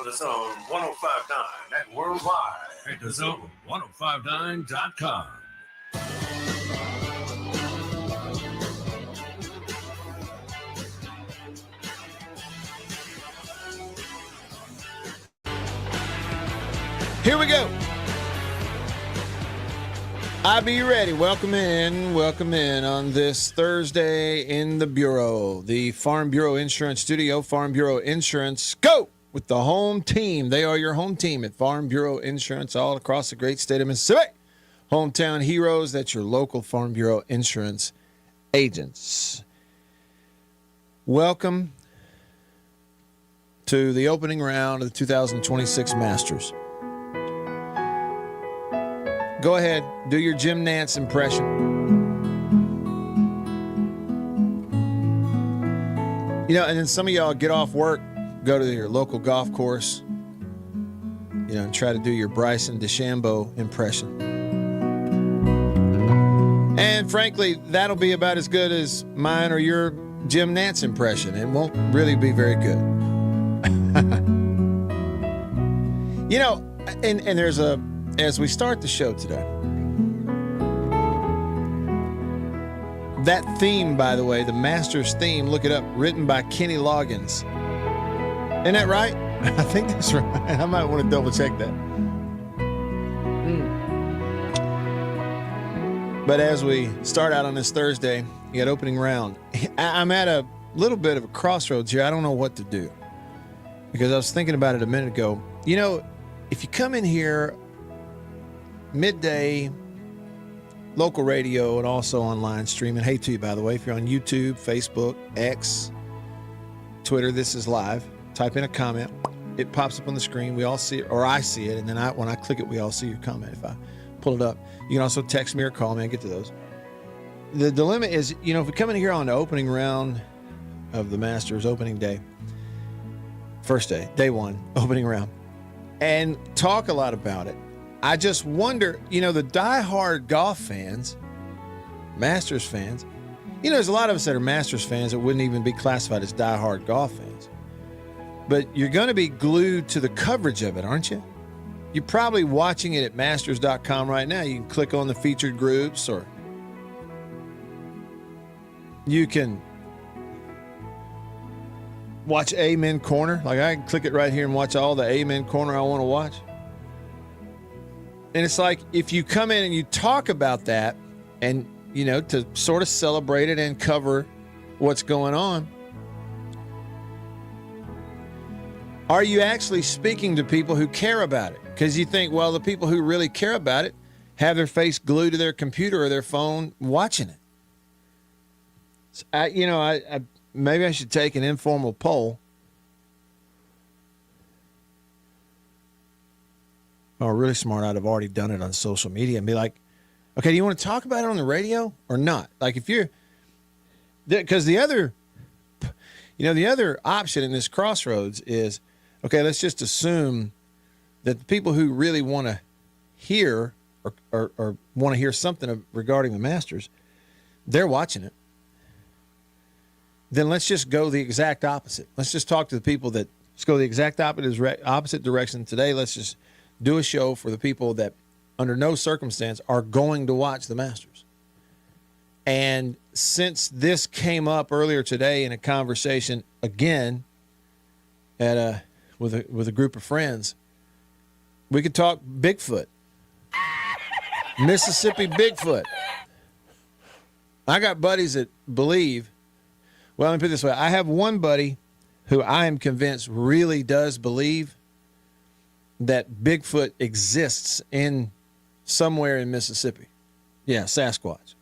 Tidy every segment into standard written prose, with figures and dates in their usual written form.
on the Zone 105.9 and worldwide at thezone1059.com. Here we go. I'll be ready. Welcome in on this Thursday in the Bureau, the Farm Bureau Insurance Studio. Farm Bureau Insurance, go with the home team. They are your home team at Farm Bureau Insurance all across the great state of Mississippi. Hometown heroes, that's your local Farm Bureau Insurance agents. Welcome to the opening round of the 2026 Masters. Go ahead, do your Jim Nantz impression. You know, and then some of y'all get off work, go to your local golf course, you know, and try to do your Bryson DeChambeau impression. And frankly, that'll be about as good as mine or your Jim Nantz impression. It won't really be very good. You know, and there's as we start the show today, that theme, by the way, the Masters theme, look it up, written by Kenny Loggins. Isn't that right? I think that's right. I might want to double check that. But as we start out on this Thursday, you got opening round. I'm at a little bit of a crossroads here. I don't know what to do because I was thinking about it a minute ago. You know, if you come in here midday, local radio, and also online streaming. Hey to you, by the way, if you're on YouTube, Facebook, X, Twitter, this is live. Type in a comment. It pops up on the screen. We all see it, or I see it, and then when I click it, we all see your comment. If I pull it up, you can also text me or call me. I get to those. The dilemma is, you know, if we come in here on the opening round of the Masters, opening day, first day, day one, opening round, and talk a lot about it, I just wonder, you know, the diehard golf fans, Masters fans, you know, there's a lot of us that are Masters fans that wouldn't even be classified as diehard golf fans. But you're going to be glued to the coverage of it, aren't you? You're probably watching it at masters.com right now. You can click on the featured groups, or you can watch Amen Corner. Like, I can click it right here and watch all the Amen Corner I want to watch. And it's like, if you come in and you talk about that and, you know, to sort of celebrate it and cover what's going on, are you actually speaking to people who care about it? Because you think, well, the people who really care about it have their face glued to their computer or their phone watching it. So I maybe I should take an informal poll. Oh, really smart, I'd have already done it on social media and be like, okay, do you want to talk about it on the radio or not? Like, if you're, because the other option in this crossroads is, okay, let's just assume that the people who really want to hear or want to hear something regarding the Masters, they're watching it. Then let's just go the exact opposite. Let's just talk to the people that, let's go the exact opposite direction today. Let's just do a show for the people that under no circumstance are going to watch the Masters. And since this came up earlier today in a conversation again with a group of friends, we could talk Bigfoot. Mississippi Bigfoot. I got buddies that believe, well, let me put it this way. I have one buddy who I am convinced really does believe that Bigfoot exists in somewhere in Mississippi. Yeah, Sasquatch.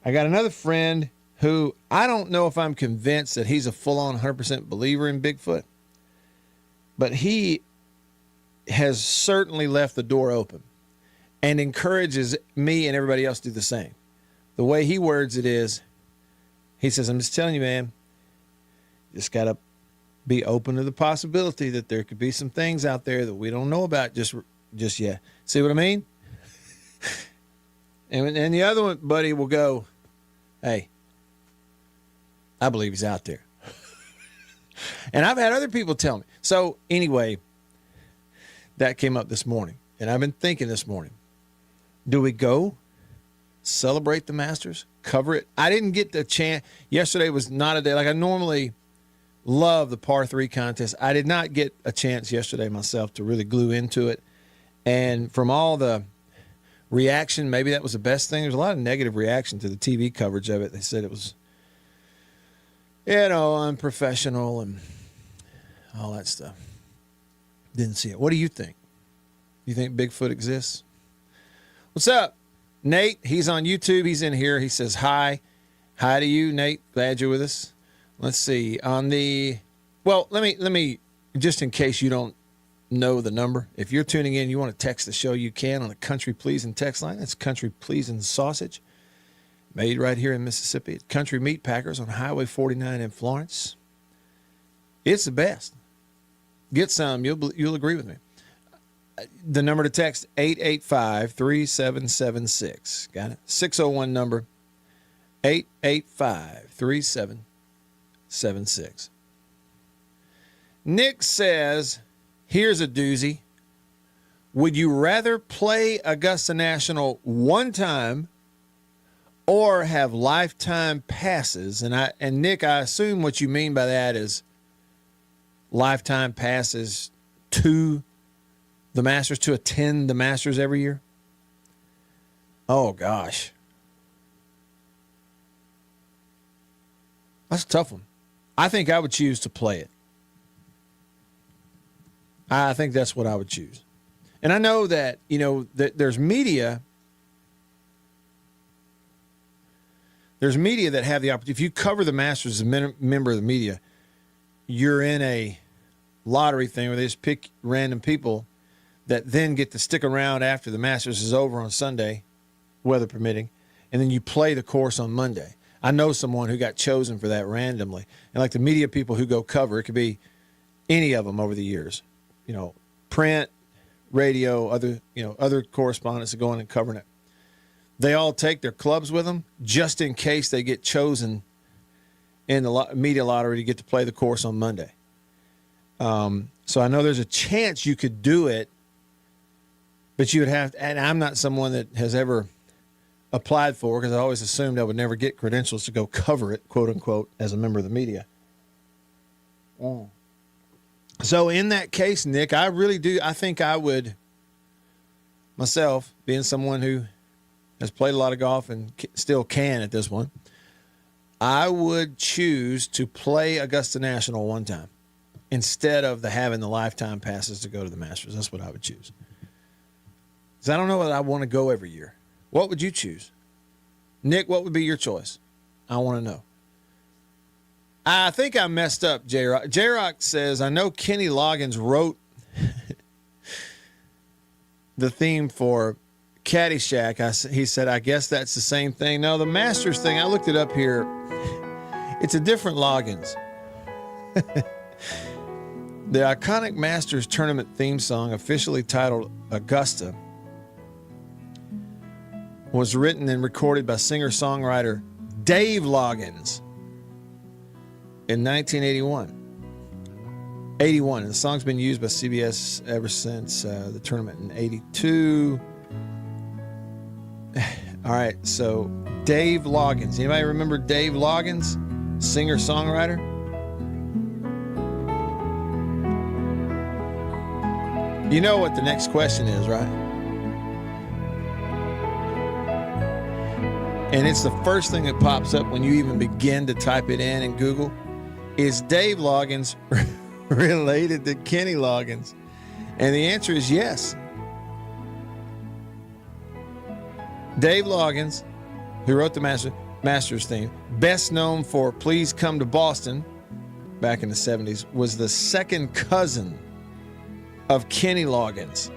I got another friend who I don't know if I'm convinced that he's a full-on 100% believer in Bigfoot, but he has certainly left the door open and encourages me and everybody else to do the same. The way he words it is, he says, I'm just telling you, man, you just got to be open to the possibility that there could be some things out there that we don't know about just yet. See what I mean? And the other one, buddy, will go, hey, I believe he's out there. And I've had other people tell me. So anyway, that came up this morning. And I've been thinking this morning, do we go celebrate the Masters, cover it? I didn't get the chance. Yesterday was not a day. Like I normally love the par 3 contest. I did not get a chance yesterday myself to really glue into it. And from all the reaction, maybe that was the best thing. There was a lot of negative reaction to the TV coverage of it. They said it was, unprofessional and all that stuff. Didn't see it. What do you think? You think Bigfoot exists? What's up? Nate, he's on YouTube. He's in here. He says, hi. Hi to you, Nate. Glad you're with us. Let's see. Let me, just in case you don't know the number, if you're tuning in, you want to text the show, you can on the Country Pleasin' text line. That's Country Pleasin' Sausage. Made right here in Mississippi at Country Meat Packers on Highway 49 in Florence. It's the best. Get some. You'll agree with me. The number to text, 885-3776. Got it? 601 number, 885-3776. Nick says, here's a doozy. Would you rather play Augusta National one time or have lifetime passes? And Nick, I assume what you mean by that is lifetime passes to the Masters, to attend the Masters every year? Oh, gosh. That's a tough one. I think I would choose to play it. I think that's what I would choose. And I know that, that there's media. There's media that have the opportunity. If you cover the Masters as a member of the media, you're in a lottery thing where they just pick random people that then get to stick around after the Masters is over on Sunday, weather permitting, and then you play the course on Monday. I know someone who got chosen for that randomly. And like the media people who go cover, it could be any of them over the years. Print, radio, other correspondents that go in and covering it. They all take their clubs with them just in case they get chosen in the media lottery to get to play the course on Monday. So I know there's a chance you could do it, but you would have to, and I'm not someone that has ever applied for, because I always assumed I would never get credentials to go cover it, quote unquote, as a member of the media. So in that case, Nick, I really do. I think I would, myself, being someone who has played a lot of golf and still can at this one, I would choose to play Augusta National one time instead of having the lifetime passes to go to the Masters. That's what I would choose. Because I don't know whether I want to go every year. What would you choose? Nick, what would be your choice? I want to know. I think I messed up, J-Rock. J-Rock says, I know Kenny Loggins wrote the theme for Caddyshack. He said, I guess that's the same thing. No, the Masters thing, I looked it up here. It's a different Loggins. The iconic Masters tournament theme song, officially titled Augusta, was written and recorded by singer-songwriter Dave Loggins in 1981. And the song's been used by CBS ever since the tournament in 82. All right, so Dave Loggins. Anybody remember Dave Loggins, singer-songwriter? You know what the next question is, right? And it's the first thing that pops up when you even begin to type it in Google. Is Dave Loggins related to Kenny Loggins? And the answer is yes. Dave Loggins, who wrote the Masters theme, best known for Please Come to Boston back in the 70s, was the second cousin of Kenny Loggins.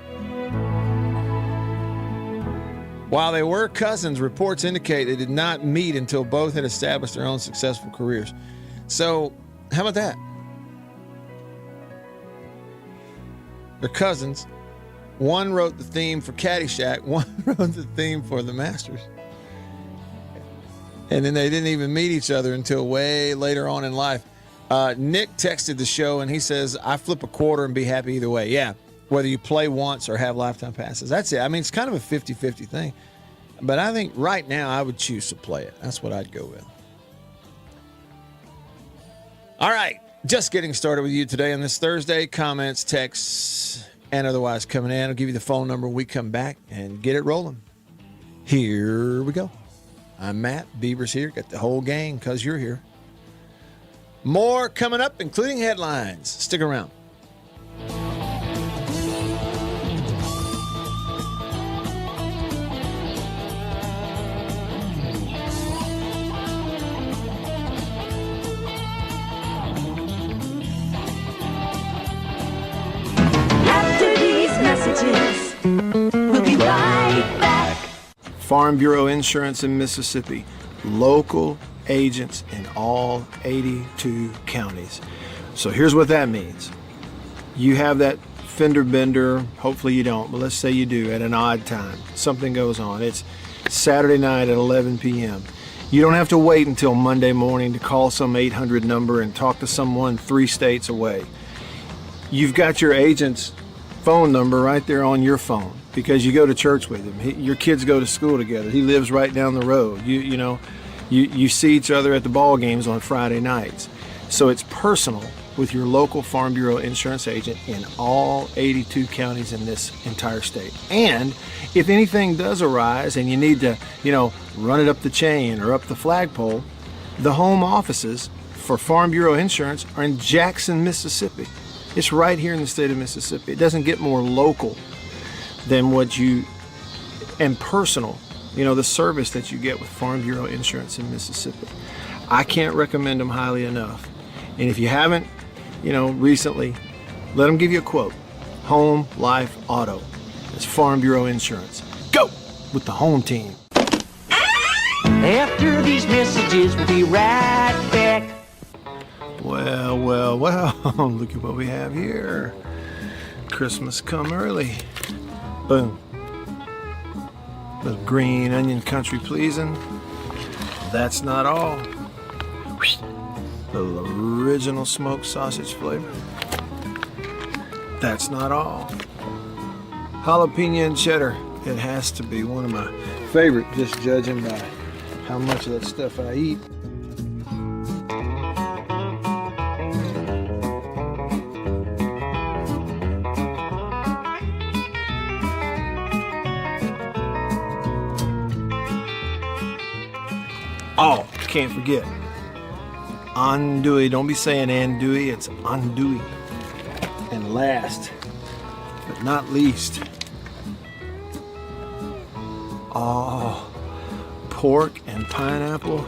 While they were cousins, reports indicate they did not meet until both had established their own successful careers. So, how about that? They're cousins. One wrote the theme for Caddyshack. One wrote the theme for the Masters. And then they didn't even meet each other until way later on in life. Nick texted the show, and he says, I flip a quarter and be happy either way. Yeah, whether you play once or have lifetime passes. That's it. I mean, it's kind of a 50-50 thing. But I think right now I would choose to play it. That's what I'd go with. All right, just getting started with you today on this Thursday. Comments, texts, and otherwise coming in. I'll give you the phone number when we come back and get it rolling. Here we go. I'm Matt. Bieber's here. Got the whole gang because you're here. More coming up, including headlines. Stick around. We'll be right back. Farm Bureau Insurance in Mississippi. Local agents in all 82 counties. So here's what that means. You have that fender bender, hopefully you don't, but let's say you do at an odd time. Something goes on. It's Saturday night at 11 p.m. You don't have to wait until Monday morning to call some 800 number and talk to someone 3 states away. You've got your agent's phone number right there on your phone because you go to church with him. Your kids go to school together. He lives right down the road. You see each other at the ball games on Friday nights. So it's personal with your local Farm Bureau insurance agent in all 82 counties in this entire state. And if anything does arise and you need to, run it up the chain or up the flagpole, the home offices for Farm Bureau Insurance are in Jackson, Mississippi. It's right here in the state of Mississippi. It doesn't get more local than and personal, the service that you get with Farm Bureau Insurance in Mississippi. I can't recommend them highly enough. And if you haven't, recently, let them give you a quote. Home, life, auto. It's Farm Bureau Insurance. Go with the home team. After these messages, we'll be right back. Well, look at what we have here. Christmas come early. Boom. Little green onion country pleasing. That's not all. Little original smoked sausage flavor. That's not all. Jalapeno and cheddar. It has to be one of my favorite, just judging by how much of that stuff I eat. Oh, can't forget. Andouille. Don't be saying andouille, it's andouille. And last, but not least, pork and pineapple.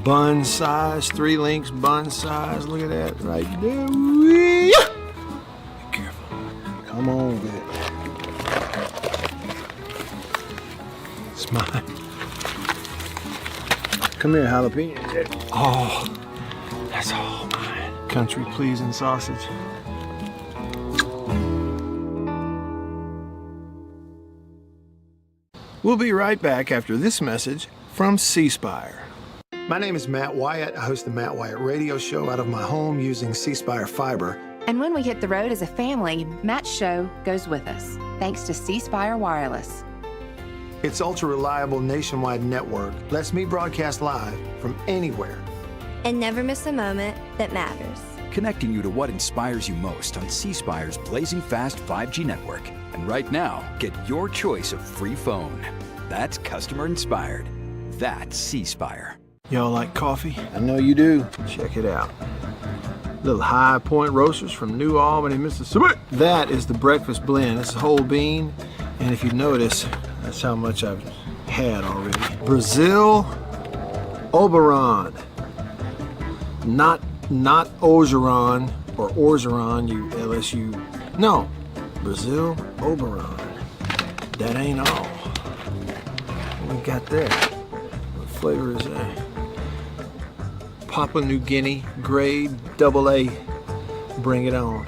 Bun size, 3 links bun size. Look at that right there. Be careful. Come on with it. It's mine. Come here, jalapeno. Oh, that's all mine. Country pleasing sausage. We'll be right back after this message from C Spire. My name is Matt Wyatt. I host the Matt Wyatt radio show out of my home using C Spire fiber. And when we hit the road as a family, Matt's show goes with us, thanks to C Spire Wireless. Its ultra-reliable nationwide network lets me broadcast live from anywhere. And never miss a moment that matters. Connecting you to what inspires you most on C Spire's blazing fast 5G network. And right now, get your choice of free phone. That's customer inspired. That's C Spire. Y'all like coffee? I know you do. Check it out. Little High Point Roasters from New Albany, Mississippi. That is the breakfast blend. It's whole bean. And if you notice, that's how much I've had already. Brazil Oberon. Not Ogeron or Orgeron, you LSU. No, Brazil Oberon. That ain't all. What we got there? What flavor is that? Papua New Guinea grade AA. Bring it on.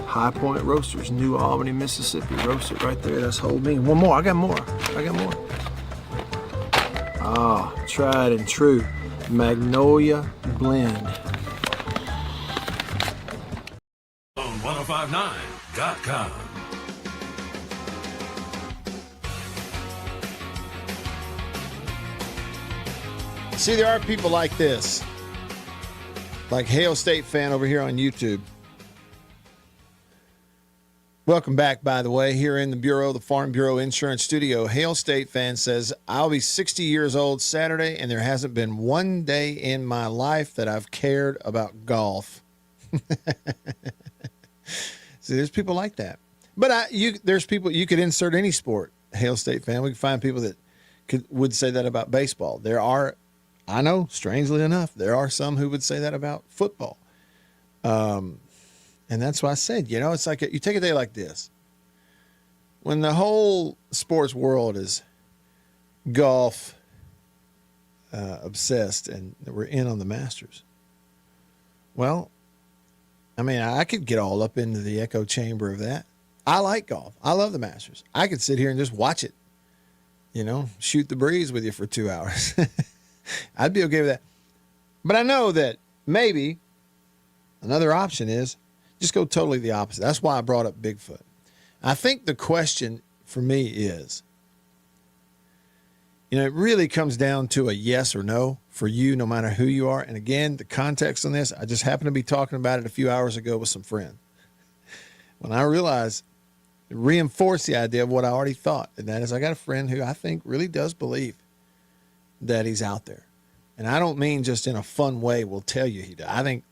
High Point Roasters, New Albany, Mississippi. Roasted right there. That's whole bean. One more. I got more. Ah, tried and true. Magnolia blend. 1059.com. See, there are people like this, like Hail State fan over here on YouTube. Welcome back, by the way, here in the Bureau, the Farm Bureau Insurance Studio. Hail State fan says, I'll be 60 years old Saturday, and there hasn't been one day in my life that I've cared about golf. See, there's people like that. But there's people, you could insert any sport, Hail State fan. We can find people that would say that about baseball. There are, I know, strangely enough, there are some who would say that about football. And that's why I said, it's like you take a day like this, when the whole sports world is golf obsessed and we're in on the Masters. Well, I mean, I could get all up into the echo chamber of that. I like golf. I love the Masters. I could sit here and just watch it, shoot the breeze with you for 2 hours. I'd be okay with that. But I know that maybe another option is just go totally the opposite. That's why I brought up Bigfoot. I think the question for me is, it really comes down to a yes or no for you, no matter who you are. And again, the context on this, I just happened to be talking about it a few hours ago with some friends. When I realized, it reinforced the idea of what I already thought. And that is, I got a friend who I think really does believe that he's out there. And I don't mean just in a fun way will tell you he does. I think,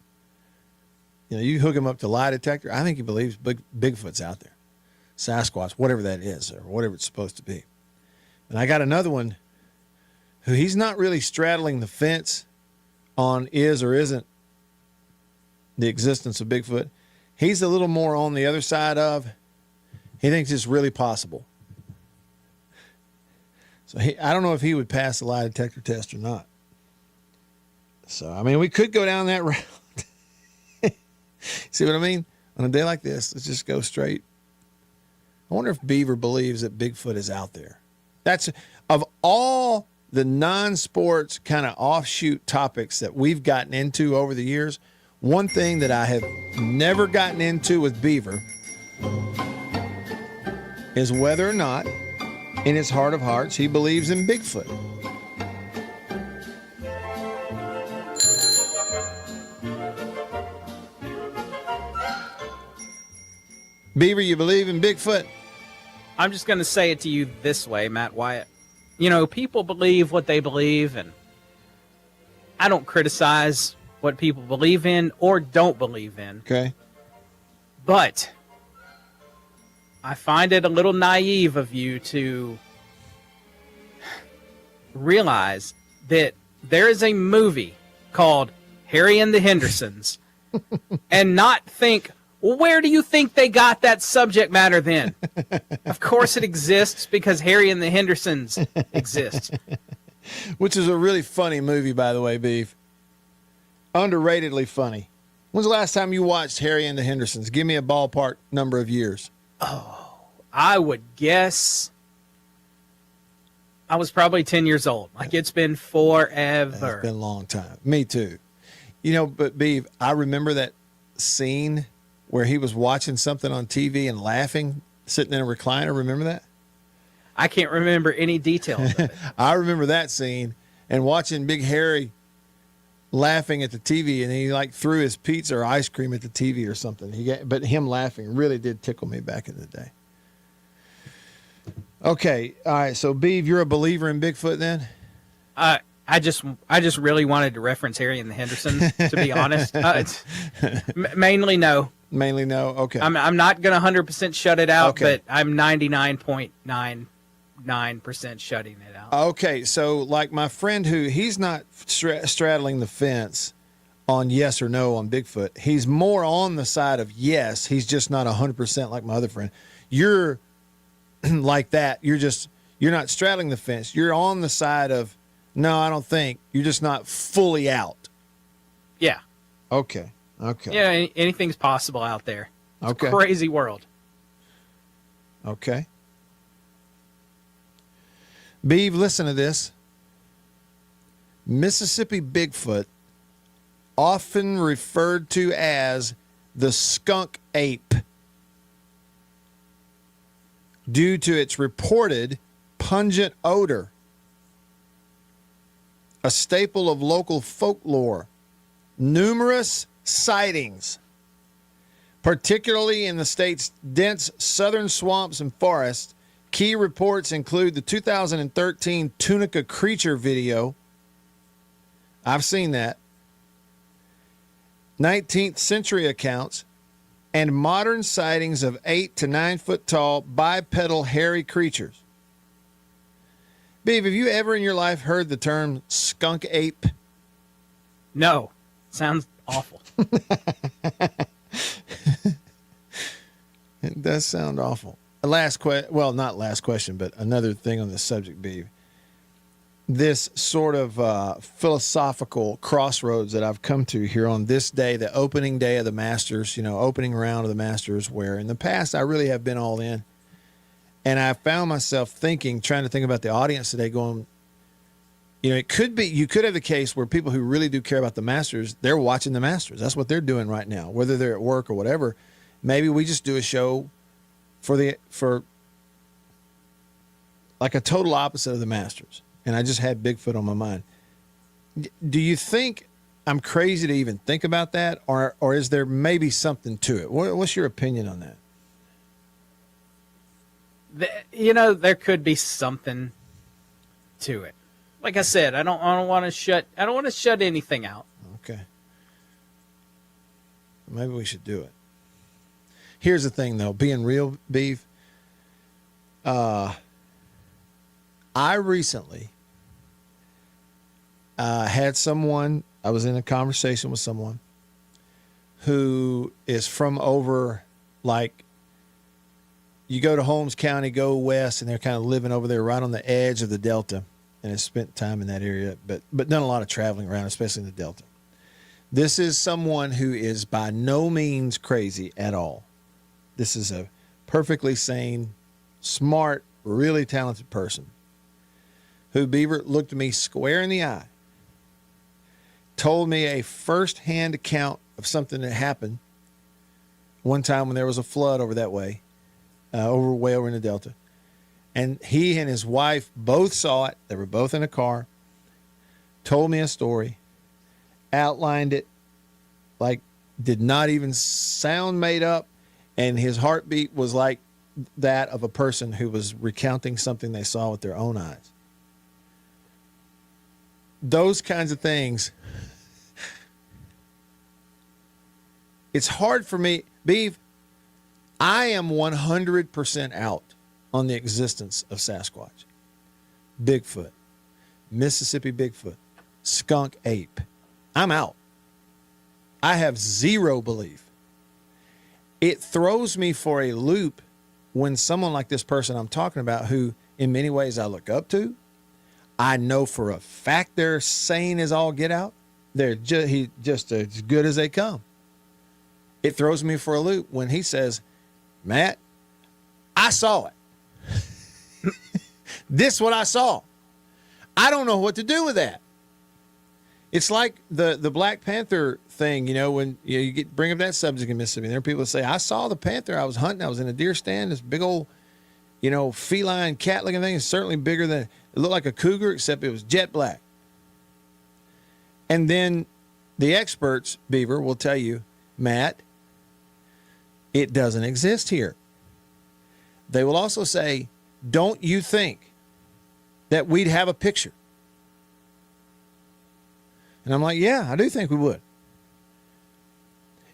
you hook him up to lie detector, I think he believes Bigfoot's out there. Sasquatch, whatever that is, or whatever it's supposed to be. And I got another one who he's not really straddling the fence on is or isn't the existence of Bigfoot. He's a little more on the other side of, he thinks it's really possible. So I don't know if he would pass the lie detector test or not. So, I mean, we could go down that route. See what I mean? On a day like this, let's just go straight. I wonder if Beaver believes that Bigfoot is out there. That's, of all the non-sports kind of offshoot topics that we've gotten into over the years, one thing that I have never gotten into with Beaver is whether or not, in his heart of hearts, he believes in Bigfoot. Beaver, you believe in Bigfoot? I'm just going to say it to you this way, Matt Wyatt. People believe what they believe, and I don't criticize what people believe in or don't believe in. Okay. But I find it a little naive of you to realize that there is a movie called Harry and the Hendersons and not think, well, where do you think they got that subject matter then? Of course it exists because Harry and the Hendersons exist. Which is a really funny movie, by the way, Beef. Underratedly funny. When's the last time you watched Harry and the Hendersons? Give me a ballpark number of years. Oh, I would guess I was probably 10 years old. Like, it's been forever. It's been a long time. Me too. But Beef, I remember that scene where he was watching something on TV and laughing, sitting in a recliner. Remember that? I can't remember any details of it. I remember that scene and watching Big Harry laughing at the TV, and he threw his pizza or ice cream at the TV or something. But him laughing really did tickle me back in the day. Okay, all right. So, Beav, you're a believer in Bigfoot then? I just really wanted to reference Harry and the Hendersons, to be honest. Mainly no. Mainly no. Okay. I'm not going to 100% shut it out, Okay. but I'm 99.99% shutting it out. Okay, so like my friend he's not straddling the fence on yes or no on Bigfoot. He's more on the side of yes. He's just not 100% like my other friend. You're like that. You're not straddling the fence. You're on the side of no, I don't think. You're just not fully out. Yeah. Okay. Okay. Yeah, anything's possible out there. It's Okay. a crazy world. Okay. Beav, listen to this. Mississippi Bigfoot, often referred to as the skunk ape, due to its reported pungent odor, a staple of local folklore. Numerous sightings, particularly in the state's dense southern swamps and forests. Key reports include the 2013 Tunica Creature video. I've seen that. 19th century accounts and modern sightings of 8 to 9 foot tall bipedal hairy creatures. Beav, have you ever in your life heard the term skunk ape? No. Sounds awful. It does sound awful. Not last question, but another thing on this subject, Beav. This sort of philosophical crossroads that I've come to here on this day, the opening day of the Masters, opening round of the Masters, where in the past I really have been all in. And I found myself trying to think about the audience today, going, it could be, you could have the case where people who really do care about the Masters, they're watching the Masters. That's what they're doing right now, whether they're at work or whatever. Maybe we just do a show for like a total opposite of the Masters. And I just had Bigfoot on my mind. Do you think I'm crazy to even think about that? Or is there maybe something to it? What's your opinion on that? There could be something to it. Like I said, I don't want to shut anything out. Okay. Maybe we should do it. Here's the thing, though. Being real, Beef. I recently had someone. I was in a conversation with someone who is from over, like, you go to Holmes County, go west, and they're kind of living over there right on the edge of the Delta. And has spent time in that area, but done a lot of traveling around, especially in the Delta. This is someone who is by no means crazy at all. This is a perfectly sane, smart, really talented person who, Beaver, looked me square in the eye, told me a first-hand account of something that happened one time when there was a flood over that way, way over in the Delta. And he and his wife both saw it. They were both in a car. Told me a story. Outlined it. Like, did not even sound made up. And his heartbeat was like that of a person who was recounting something they saw with their own eyes. Those kinds of things. It's hard for me. Beav, I am 100% out on the existence of Sasquatch, Bigfoot, Mississippi Bigfoot, skunk ape. I'm out. I have zero belief. It throws me for a loop when someone like this person I'm talking about, who in many ways I look up to, I know for a fact they're sane as all get out. They're just as good as they come. It throws me for a loop when he says, Matt, I saw it. This is what I saw. I don't know what to do with that. It's like the Black Panther thing, when you bring up that subject in Mississippi. There are people that say, I saw the panther. I was hunting. I was in a deer stand. This big old, feline cat looking thing. It's certainly bigger than, it looked like a cougar, except it was jet black. And then the experts, Beaver, will tell you, Matt, it doesn't exist here. They will also say, don't you think that we'd have a picture? And I'm like, yeah, I do think we would.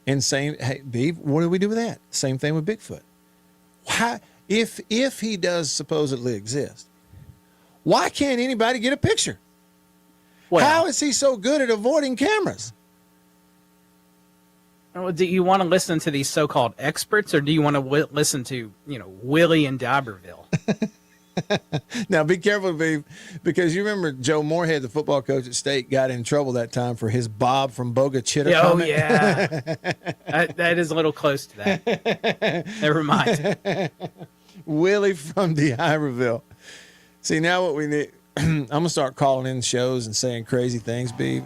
And hey, Beav, what do we do with that? Same thing with Bigfoot. Why, if he does supposedly exist, why can't anybody get a picture? Well, how is he so good at avoiding cameras? Do you want to listen to these so-called experts, or do you want to listen to, Willie in D'Iberville? Now, be careful, Beav, because you remember Joe Moorhead, the football coach at State, got in trouble that time for his Bob from Boga Chitta comment. Yeah. that is a little close to that. Never mind. Willie from D'Iberville. See, now what we need, I'm going to start calling in shows and saying crazy things, Beav.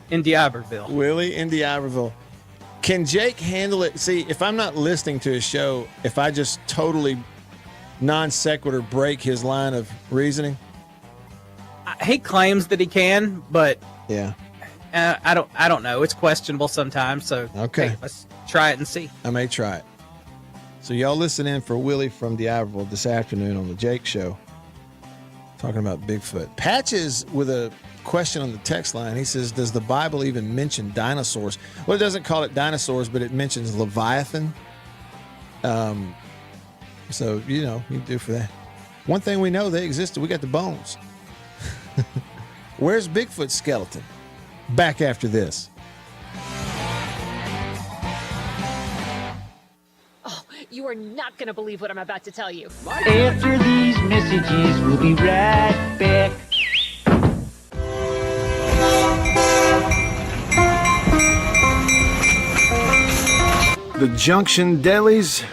in D'Iberville. Willie in D'Iberville. Can Jake handle it? See, if I'm not listening to his show, if I just totally non sequitur break his line of reasoning? He claims that he can, but yeah, I don't know. It's questionable sometimes. So okay, hey, let's try it and see. I may try it. So y'all listen in for Willie from D'Iberville this afternoon on the Jake Show, talking about Bigfoot. Patches with a question on the text line. He says, does the Bible even mention dinosaurs? Well, it doesn't call it dinosaurs, but it mentions Leviathan. So, you know, you can do for that. One thing we know, they existed. We got the bones. Where's Bigfoot's skeleton? Back after this. Oh, you are not going to believe what I'm about to tell you. After these messages, we'll be right back. The Junction Deli's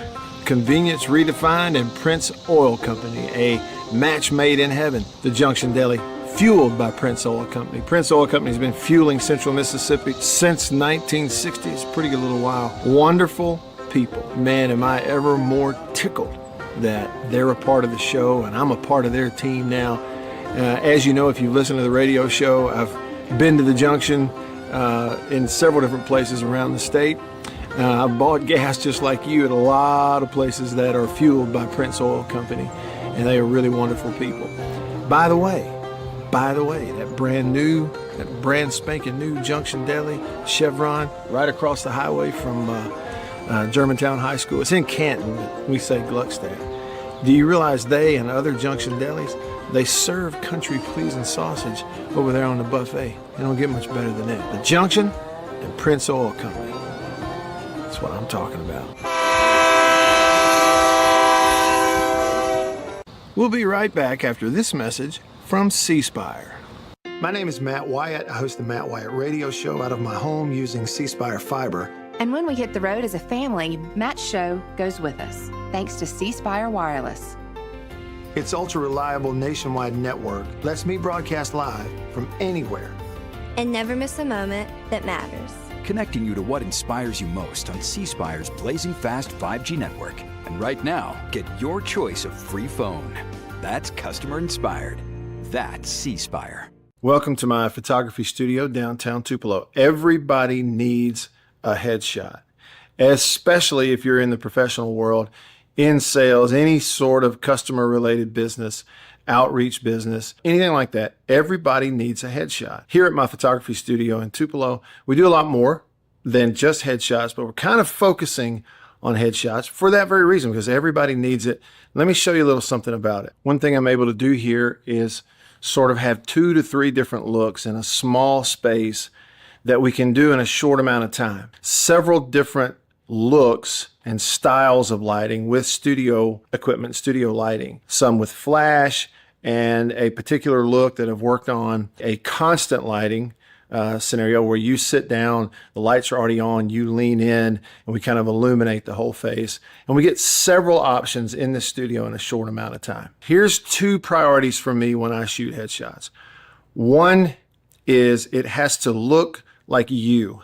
Convenience Redefined and Prince Oil Company, a match made in heaven. The Junction Deli, fueled by Prince Oil Company. Prince Oil Company has been fueling Central Mississippi since 1960. It's a pretty good little while. Wonderful people. Man, am I ever more tickled that they're a part of the show and I'm a part of their team now. As you know, if you listen to the radio show, I've been to the Junction in several different places around the state. I've bought gas just like you at a lot of places that are fueled by Prince Oil Company, and they are really wonderful people. By the way, that brand spanking new Junction Deli, Chevron, right across the highway from Germantown High School. It's in Canton, but we say Gluckstadt. Do you realize they and other Junction Delis, they serve country-pleasing sausage over there on the buffet? They don't get much better than that. The Junction and Prince Oil Company. That's what I'm talking about. We'll be right back after this message from C Spire. My name is Matt Wyatt. I host the Matt Wyatt radio show out of my home using C Spire fiber. And when we hit the road as a family, Matt's show goes with us, thanks to C Spire Wireless. Its ultra-reliable nationwide network lets me broadcast live from anywhere. And never miss a moment that matters. Connecting you to what inspires you most on C Spire's blazing fast 5G network. And right now, get your choice of free phone. That's customer inspired. That's C Spire. Welcome to my photography studio downtown Tupelo. Everybody needs a headshot, especially if you're in the professional world, in sales, any sort of customer related business, outreach business, anything like that. Everybody needs a headshot. Here at my photography studio in Tupelo, we do a lot more than just headshots, but we're kind of focusing on headshots for that very reason, because everybody needs it. Let me show you a little something about it. One thing I'm able to do here is sort of have 2 to 3 different looks in a small space that we can do in a short amount of time. Several different looks and styles of lighting with studio equipment, studio lighting. Some with flash and a particular look that I've worked on, a constant lighting scenario where you sit down, the lights are already on, you lean in, and we kind of illuminate the whole face. And we get several options in the studio in a short amount of time. Here's 2 priorities for me when I shoot headshots. One is it has to look like you.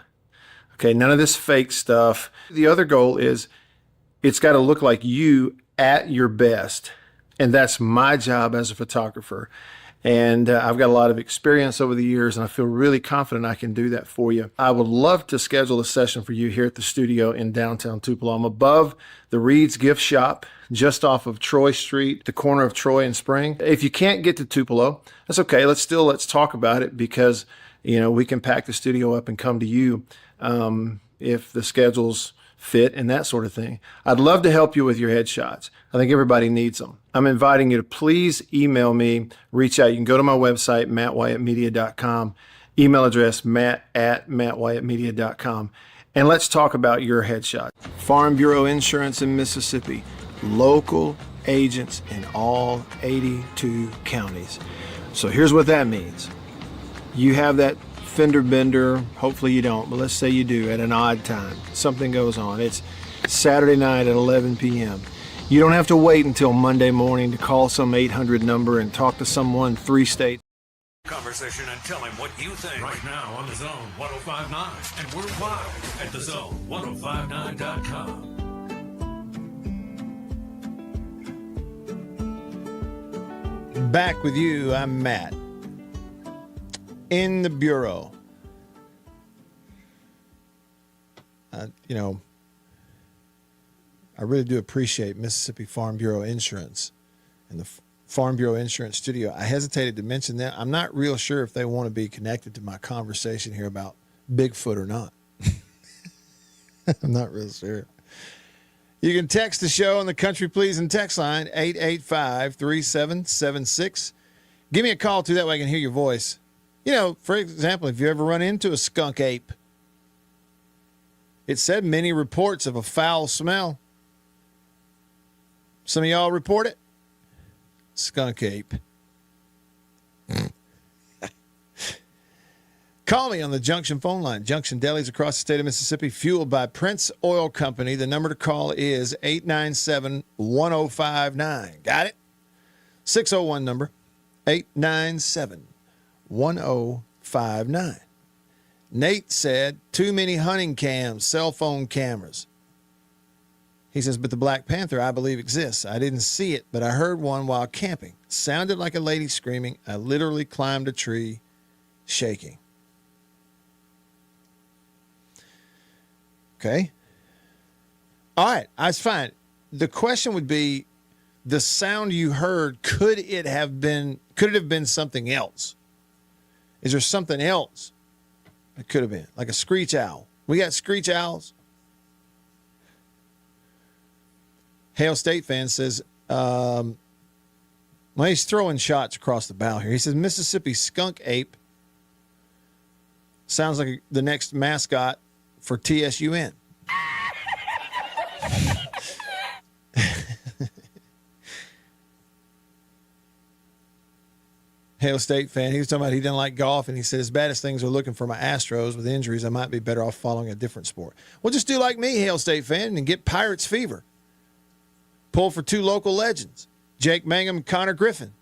Okay, none of this fake stuff. The other goal is it's got to look like you at your best. And that's my job as a photographer. And I've got a lot of experience over the years, and I feel really confident I can do that for you. I would love to schedule a session for you here at the studio in downtown Tupelo. I'm above the Reed's Gift Shop, just off of Troy Street, the corner of Troy and Spring. If you can't get to Tupelo, that's okay. Let's talk about it, because you know we can pack the studio up and come to you if the schedules fit and that sort of thing. I'd love to help you with your headshots. I think everybody needs them. I'm inviting you to please email me, reach out. You can go to my website, mattwyattmedia.com, email address matt@mattwyattmedia.com, and let's talk about your headshot. Farm Bureau Insurance in Mississippi, local agents in all 82 counties. So here's what that means. You have that fender bender, hopefully you don't, but let's say you do at an odd time. Something goes on. It's Saturday night at 11 p.m. You don't have to wait until Monday morning to call some 800 number and talk to someone 3 states. Conversation and tell him what you think. Right now on the Zone 1059 and worldwide at thezone1059.com. Back with you, I'm Matt. In the Bureau. I really do appreciate Mississippi Farm Bureau Insurance and the Farm Bureau Insurance Studio. I hesitated to mention that. I'm not real sure if they want to be connected to my conversation here about Bigfoot or not. I'm not real sure. You can text the show on the Country Pleasing text line, 885-3776. Give me a call, too. That way I can hear your voice. For example, if you ever run into a skunk ape, it said many reports of a foul smell. Some of y'all report it? Skunk ape. Call me on the Junction phone line. Junction delis across the state of Mississippi, fueled by Prince Oil Company. The number to call is 897-1059. Got it? 601 number, 897-1059. Nate said, too many hunting cams, cell phone cameras. He says, but the Black Panther, I believe, exists. I didn't see it, but I heard one while camping. Sounded like a lady screaming. I literally climbed a tree, shaking. Okay. All right. That's fine. The question would be, the sound you heard, could it have been something else? Is there something else it could have been? Like a screech owl. We got screech owls. Hale State fan says, he's throwing shots across the bow here. He says, Mississippi skunk ape sounds like the next mascot for TSUN. Hale State fan, he was talking about he didn't like golf, and he said, as bad as things are looking for my Astros with injuries, I might be better off following a different sport. Well, just do like me, Hale State fan, and get Pirates fever. Pull for 2 local legends, Jake Mangum and Connor Griffin.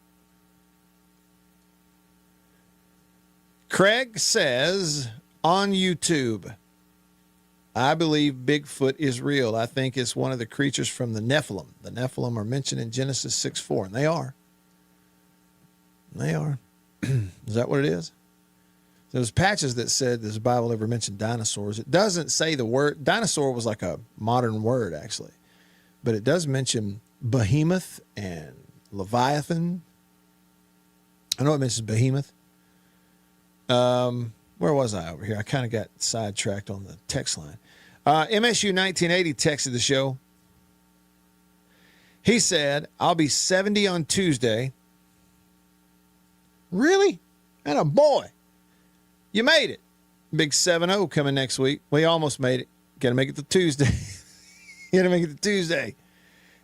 Craig says on YouTube, I believe Bigfoot is real. I think it's one of the creatures from the Nephilim. The Nephilim are mentioned in Genesis 6:4, and they are. They are. Is that what it is? There's patches that said, does the Bible ever mention dinosaurs? It doesn't say the word. Dinosaur was like a modern word, actually. But it does mention behemoth and Leviathan. I know it mentions behemoth. Where was I over here? I kind of got sidetracked on the text line. MSU 1980 texted the show. He said, I'll be 70 on Tuesday. Really? And a boy. You made it. Big 7-0 coming next week. We almost made it. Got to make it to Tuesday. You got to make it to Tuesday.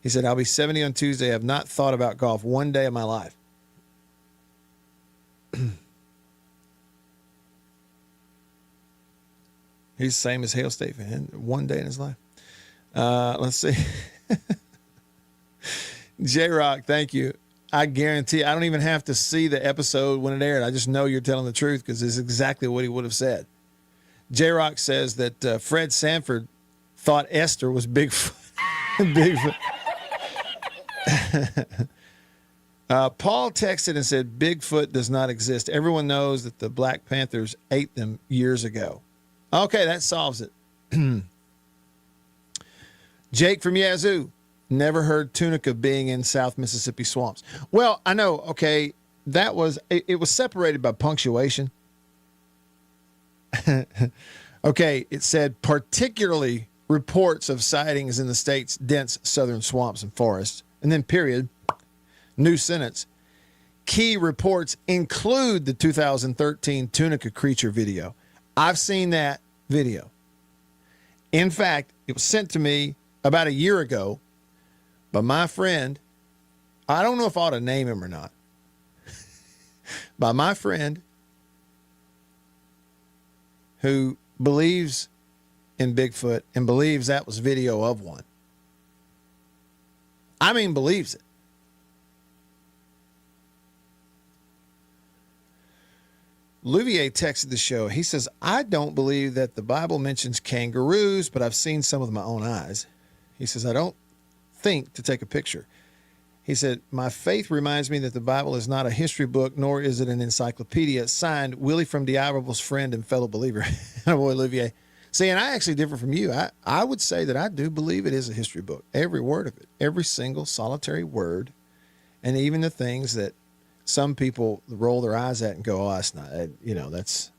He said, I'll be 70 on Tuesday. I have not thought about golf one day of my life. He's the same as Hale State fan. One day in his life. Let's see. J-Rock, thank you. I guarantee I don't even have to see the episode when it aired. I just know you're telling the truth because it's exactly what he would have said. J-Rock says that Fred Sanford thought Esther was Bigfoot. Bigfoot. Paul texted and said, Bigfoot does not exist. Everyone knows that the Black Panthers ate them years ago. Okay, that solves it. Jake from Yazoo. Never heard Tunica being in South Mississippi swamps. Well, I know, okay, that was, it was separated by punctuation. Okay, it said particularly reports of sightings in the state's dense southern swamps and forests. And then period, new sentence. Key reports include the 2013 Tunica creature video. I've seen that video. In fact, it was sent to me about a year ago by my friend. I don't know if I ought to name him or not. By my friend who believes in Bigfoot and believes that was video of one. I mean, believes it. Louvier texted the show. He says, I don't believe that the Bible mentions kangaroos, but I've seen some with my own eyes. He says, I don't think to take a picture. He said, my faith reminds me that the Bible is not a history book, nor is it an encyclopedia. Signed, Willie from D'Iberville's friend and fellow believer. Boy, Louvier. See, and I actually differ from you. I would say that I do believe it is a history book. Every word of it. Every single solitary word. And even the things that some people roll their eyes at and go, oh, that's not, that's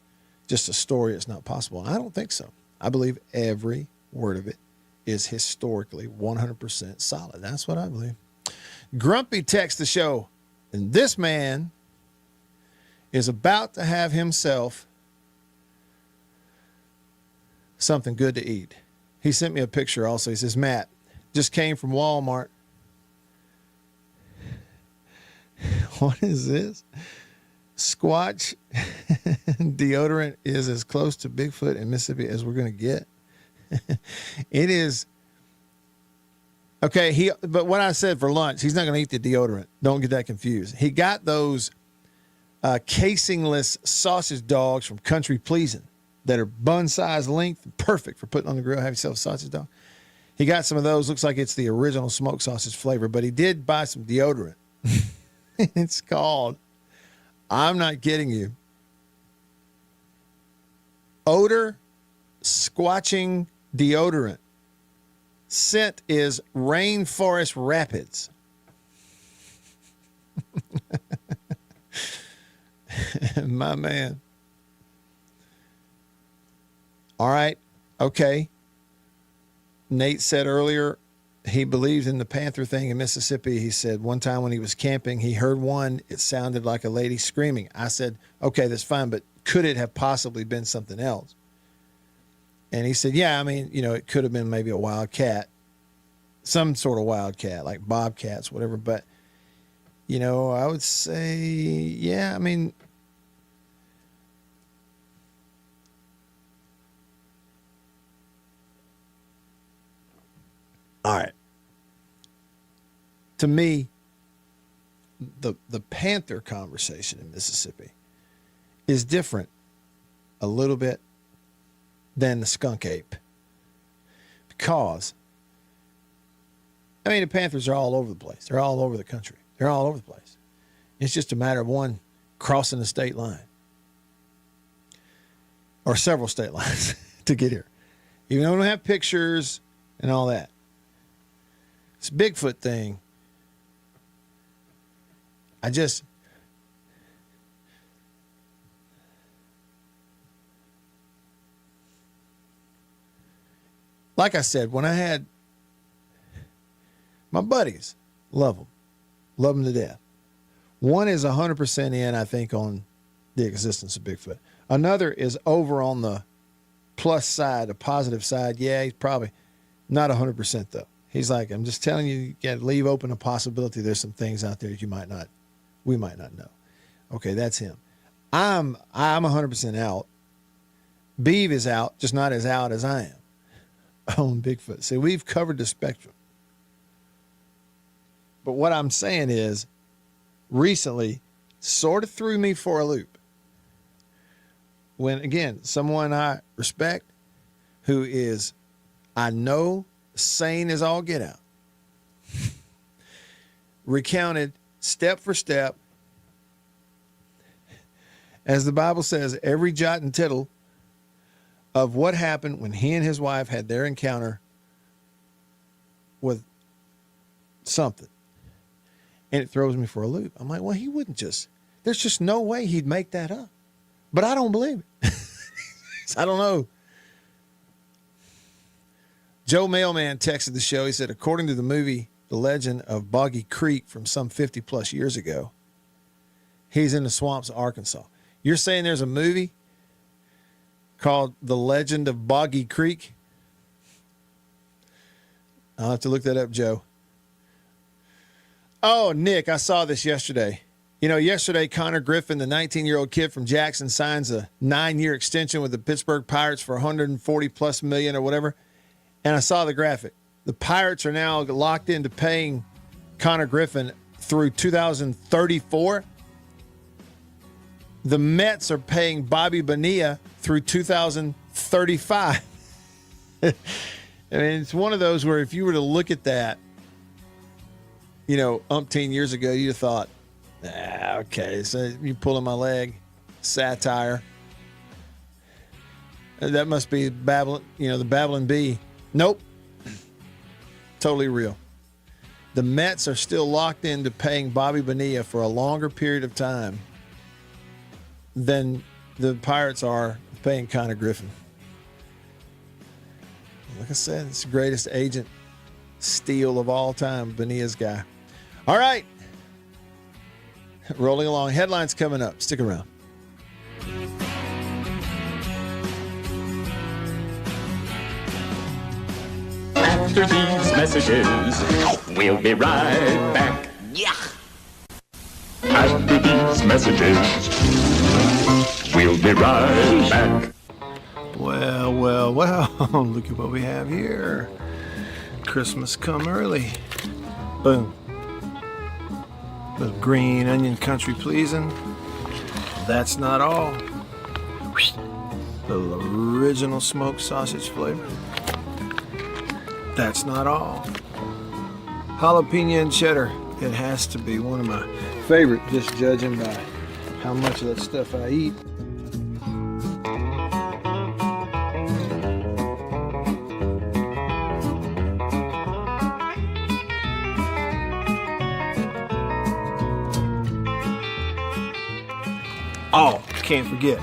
just a story. It's not possible. I don't think so. I believe every word of it is historically 100% solid. That's what I believe. Grumpy texts the show, and this man is about to have himself something good to eat. He sent me a picture also. He says, Matt, just came from Walmart. What is this? Squatch deodorant is as close to Bigfoot in Mississippi as we're going to get. It is. Okay, but what I said for lunch, he's not going to eat the deodorant. Don't get that confused. He got those casingless sausage dogs from Country Pleasing that are bun-size length, perfect for putting on the grill, have yourself a sausage dog. He got some of those. Looks like it's the original smoked sausage flavor, but he did buy some deodorant. It's called, I'm not kidding you, odor squatching deodorant. Scent is Rainforest Rapids. My man. All right. Okay. Nate said earlier he believes in the panther thing in Mississippi. He said one time when he was camping, he heard one. It sounded like a lady screaming. I said, okay, that's fine, but could it have possibly been something else? And he said, yeah, I mean, it could have been maybe a wild cat, some sort of wild cat, like bobcats, whatever. But, I would say, yeah, I mean, all right. To me, the panther conversation in Mississippi is different a little bit than the skunk ape. Because, the panthers are all over the place. They're all over the country. They're all over the place. It's just a matter of one crossing the state line. Or several state lines to get here. Even though we don't have pictures and all that. This Bigfoot thing, like I said, when I had my buddies, love them to death. One is 100% in, I think, on the existence of Bigfoot. Another is over on the plus side, the positive side. Yeah, he's probably not 100% though. He's like, I'm just telling you, you got to leave open a possibility. There's some things out there that we might not know. Okay, that's him. I'm 100% out. Beav is out, just not as out as I am on Bigfoot. See, we've covered the spectrum. But what I'm saying is, recently, sort of threw me for a loop. When, again, someone I respect, who is, I know, sane as all get out, recounted step for step, as the Bible says, every jot and tittle of what happened when he and his wife had their encounter with something. And it throws me for a loop. I'm like, well, he wouldn't there's just no way he'd make that up. But I don't believe it. I don't know. Joe Mailman texted the show. He said, according to the movie The Legend of Boggy Creek from some 50 plus years ago, he's in the swamps of Arkansas. You're saying there's a movie called The Legend of Boggy Creek? I'll have to look that up, Joe. Oh, Nick, I saw this yesterday. Yesterday, Connor Griffin, the 19-year-old kid from Jackson, signs a 9-year extension with the Pittsburgh Pirates for $140+ million or whatever. And I saw the graphic. The Pirates are now locked into paying Connor Griffin through 2034. The Mets are paying Bobby Bonilla through 2035. I mean, it's one of those where if you were to look at that, umpteen years ago, you'd have thought, okay, so you pulling my leg, satire. That must be Babylon, the Babylon Bee. Nope. Totally real. The Mets are still locked into paying Bobby Bonilla for a longer period of time than the Pirates are paying Connor Griffin. Like I said, it's the greatest agent steal of all time, Bonilla's guy. All right. Rolling along. Headlines coming up. Stick around. After these messages, we'll be right back. Yeah. After these messages, we'll be right back. Well, look at what we have here. Christmas come early. Boom. Little green onion country pleasing. That's not all. Little original smoked sausage flavor. That's not all. Jalapeno and cheddar. It has to be one of my favorite, just judging by how much of that stuff I eat. Oh, can't forget.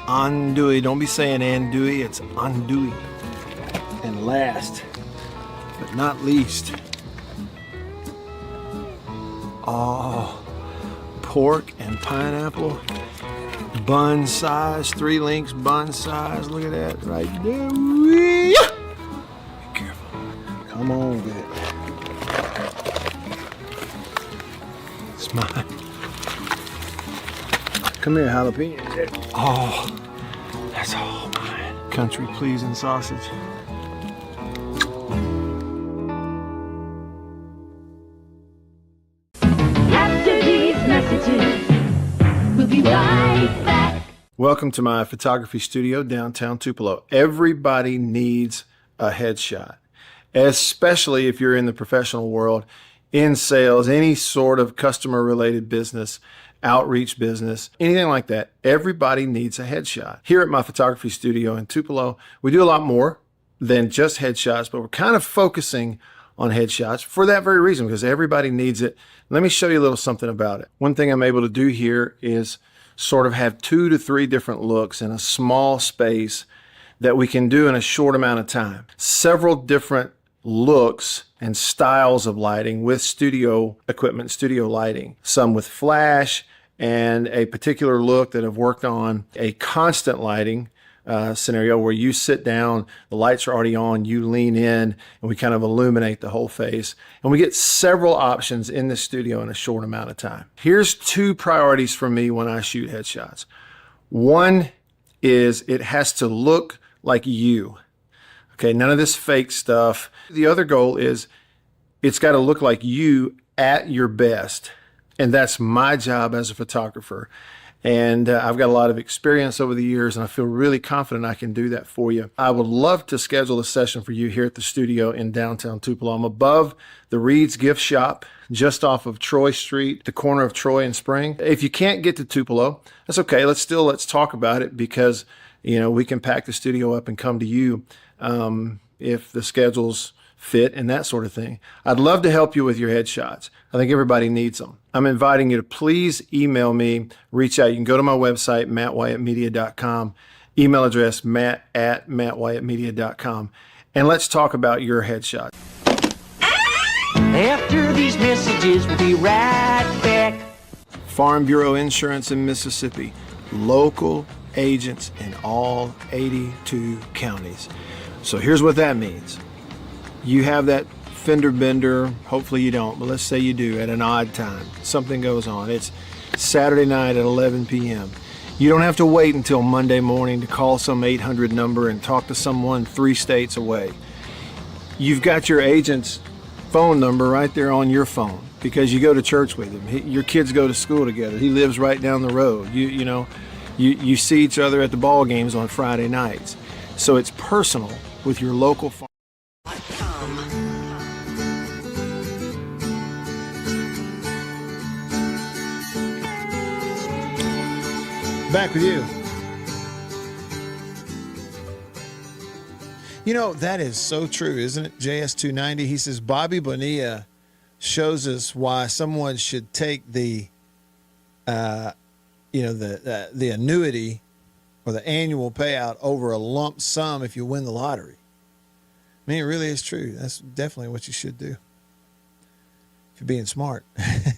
Andouille. Don't be saying andouille, it's andouille. And last, but not least, pork and pineapple, bun size, 3 links, bun size. Look at that right there. Be careful. Come on with it. It's mine. Come here, jalapeno. Oh, that's all mine. Country pleasing sausage. After these messages, we'll be right back. Welcome to my photography studio downtown Tupelo. Everybody needs a headshot, especially if you're in the professional world, in sales, any sort of customer related business, outreach business, anything like that. Everybody needs a headshot. Here at my photography studio in Tupelo, we do a lot more than just headshots, but we're kind of focusing on headshots for that very reason, because everybody needs it. Let me show you a little something about it. One thing I'm able to do here is sort of have 2 to 3 different looks in a small space that we can do in a short amount of time. Several different looks and styles of lighting with studio equipment, studio lighting. Some with flash and a particular look that I've worked on, a constant lighting scenario where you sit down, the lights are already on, you lean in, and we kind of illuminate the whole face. And we get several options in the studio in a short amount of time. Here's 2 priorities for me when I shoot headshots. One is it has to look like you. Okay, none of this fake stuff. The other goal is it's got to look like you at your best. And that's my job as a photographer. And I've got a lot of experience over the years, and I feel really confident I can do that for you. I would love to schedule a session for you here at the studio in downtown Tupelo. I'm above the Reed's Gift Shop, just off of Troy Street, the corner of Troy and Spring. If you can't get to Tupelo, that's okay. Let's talk about it, because we can pack the studio up and come to you if the schedules fit and that sort of thing. I'd love to help you with your headshots. I think everybody needs them. I'm inviting you to please email me, reach out. You can go to my website, mattwyattmedia.com, email address matt@mattwyattmedia.com, and let's talk about your headshot. After these messages, we'll be right back. Farm Bureau Insurance in Mississippi, local agents in all 82 counties. So here's what that means. You have that fender bender, hopefully you don't, but let's say you do at an odd time. Something goes on. It's Saturday night at 11 p.m. You don't have to wait until Monday morning to call some 800 number and talk to someone 3 states away. You've got your agents phone number right there on your phone because you go to church with him. Your kids go to school together. He lives right down the road. You see each other at the ball games on Friday nights. So it's personal with your local farm. Back with you. You know, that is so true, isn't it? JS290, he says, Bobby Bonilla shows us why someone should take the annuity or the annual payout over a lump sum if you win the lottery. I mean, it really is true. That's definitely what you should do. If you're being smart. I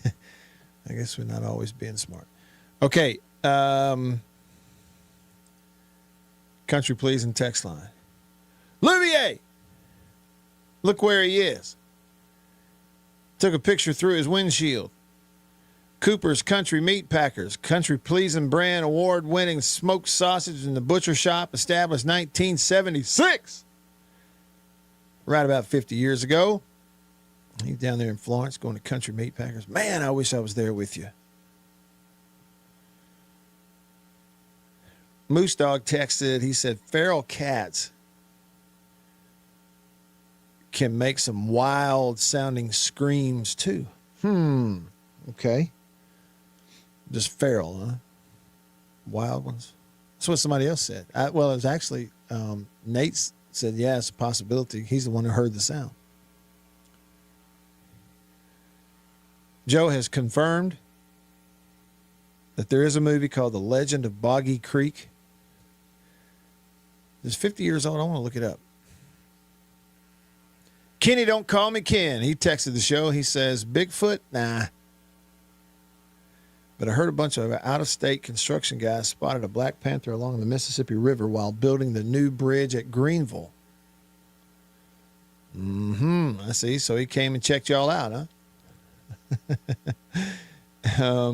guess we're not always being smart. Okay. Country Please and text line. Louvier, look where he is. Took a picture through his windshield. Cooper's Country Meat Packers, Country Pleasing Brand award-winning smoked sausage in the butcher shop, established 1976. Right about 50 years ago. He's down there in Florence going to Country Meat Packers. Man, I wish I was there with you. Moose Dog texted, he said, feral cats can make some wild sounding screams too. Okay. Just feral, huh? Wild ones. That's what somebody else said. It was actually, Nate said, yeah, it's a possibility. He's the one who heard the sound. Joe has confirmed that there is a movie called The Legend of Boggy Creek. It's 50 years old. I want to look it up. Kenny, don't call me Ken. He texted the show. He says, Bigfoot? Nah. But I heard a bunch of out-of-state construction guys spotted a black panther along the Mississippi River while building the new bridge at Greenville. I see. So he came and checked y'all out, huh?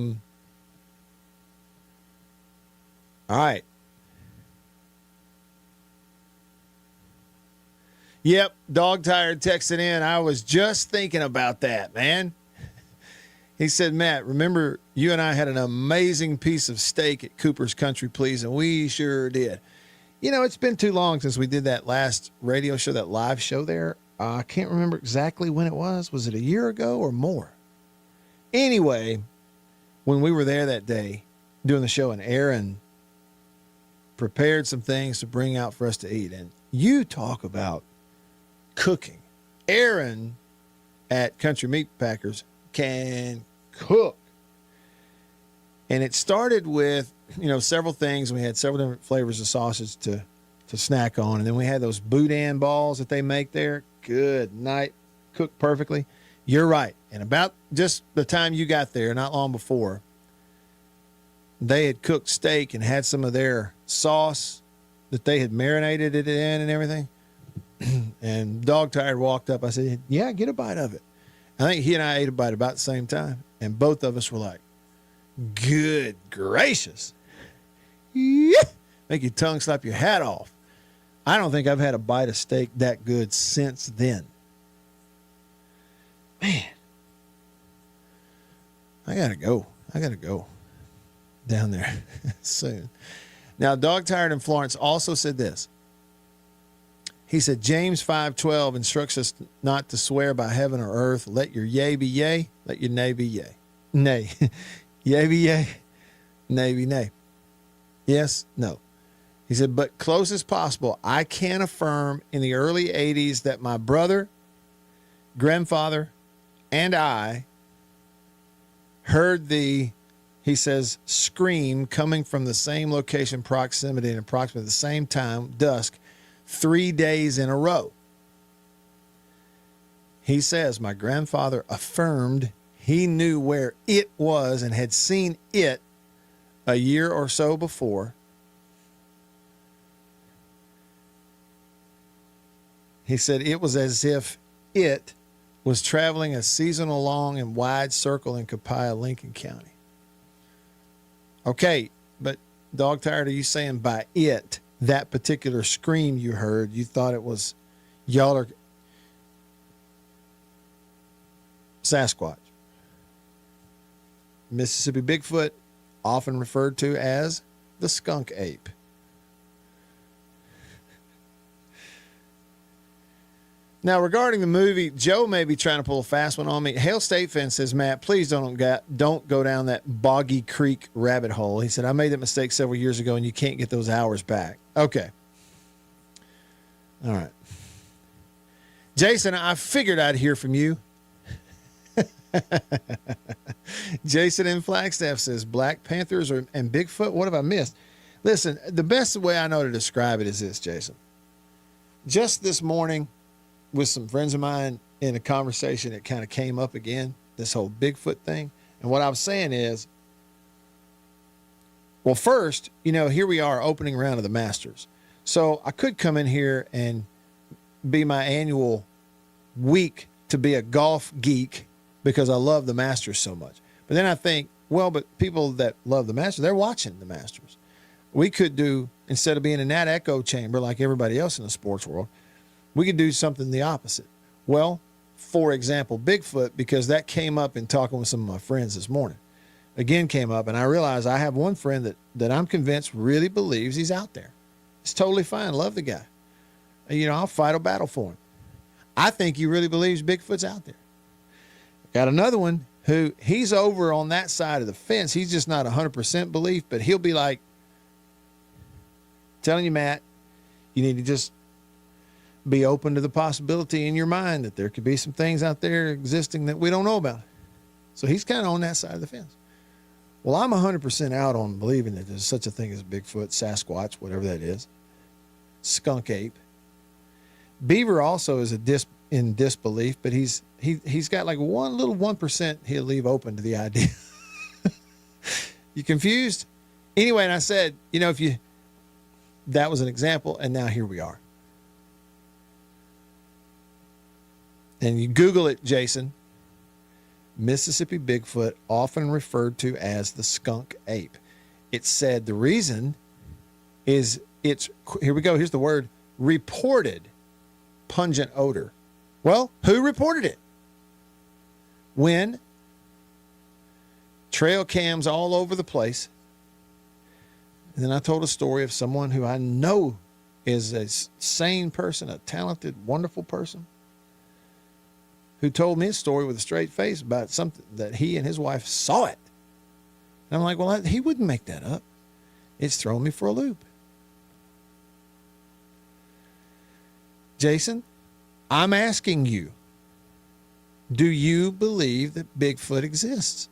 All right. Yep, Dog Tired texted in. I was just thinking about that, man. He said, Matt, remember you and I had an amazing piece of steak at Cooper's Country Please, and we sure did. You know, it's been too long since we did that last radio show, that live show there. I can't remember exactly when it was. Was it a year ago or more? Anyway, when we were there that day doing the show, and Aaron prepared some things to bring out for us to eat, and you talk about cooking. Aaron at Country Meat Packers can cook. And it started with, several things. We had several different flavors of sausage to snack on. And then we had those boudin balls that they make there. Good night. Cooked perfectly. You're right. And about just the time you got there, not long before, they had cooked steak and had some of their sauce that they had marinated it in and everything. And Dog Tired walked up. I said, yeah, get a bite of it. I think he and I ate a bite about the same time. And both of us were like, good gracious. Yeah. Make your tongue slap your hat off. I don't think I've had a bite of steak that good since then. Man. I got to go down there soon. Now, Dog Tired in Florence also said this. He said, James 5:12 instructs us not to swear by heaven or earth. Let your yea be yea, let your nay be yea. Nay. Yea be yea, nay be nay. Yes, no. He said, but close as possible, I can affirm in the early 80s that my brother, grandfather, and I heard he says, scream coming from the same location, proximity, and approximately the same time, dusk, 3 days in a row. He says, my grandfather affirmed he knew where it was and had seen it a year or so before. He said it was as if it was traveling a seasonal long and wide circle in Copiah, Lincoln County. Okay, but Dog Tired, are you saying by it, that particular scream you heard, you thought it was, y'all are, Sasquatch. Mississippi Bigfoot, often referred to as the skunk ape. Now, regarding the movie, Joe may be trying to pull a fast one on me. Hale State Fan says, Matt, please don't go down that Boggy Creek rabbit hole. He said, I made that mistake several years ago, and you can't get those hours back. Okay. All right. Jason, I figured I'd hear from you. Jason in Flagstaff says, Black Panthers and Bigfoot? What have I missed? Listen, the best way I know to describe it is this, Jason. Just this morning, with some friends of mine in a conversation, it kind of came up again, this whole Bigfoot thing. And what I was saying is, well, first, here we are, opening round of the Masters. So I could come in here and be my annual week to be a golf geek because I love the Masters so much. But then I think, well, but people that love the Masters, they're watching the Masters. We could do, instead of being in that echo chamber like everybody else in the sports world, we could do something the opposite. Well, for example, Bigfoot, because that came up in talking with some of my friends this morning. Again, came up, and I realized I have one friend that I'm convinced really believes he's out there. It's totally fine. Love the guy. I'll fight a battle for him. I think he really believes Bigfoot's out there. Got another one who he's over on that side of the fence. He's just not 100% belief, but he'll be like, telling you, Matt, you need to just be open to the possibility in your mind that there could be some things out there existing that we don't know about. So he's kind of on that side of the fence. Well, I'm 100% out on believing that there's such a thing as Bigfoot, Sasquatch, whatever that is, skunk ape. Beaver also is in disbelief, but he's got like 1% he'll leave open to the idea. You confused? Anyway, and I said, that was an example, and now here we are. And you Google it, Jason. Mississippi Bigfoot, often referred to as the skunk ape. It said the reason is here we go, here's the word, reported pungent odor. Well, who reported it? When? Trail cams all over the place. And then I told a story of someone who I know is a sane person, a talented, wonderful person, who told me a story with a straight face about something that he and his wife saw it. And I'm like, well, he wouldn't make that up. It's thrown me for a loop. Jason, I'm asking you, do you believe that Bigfoot exists,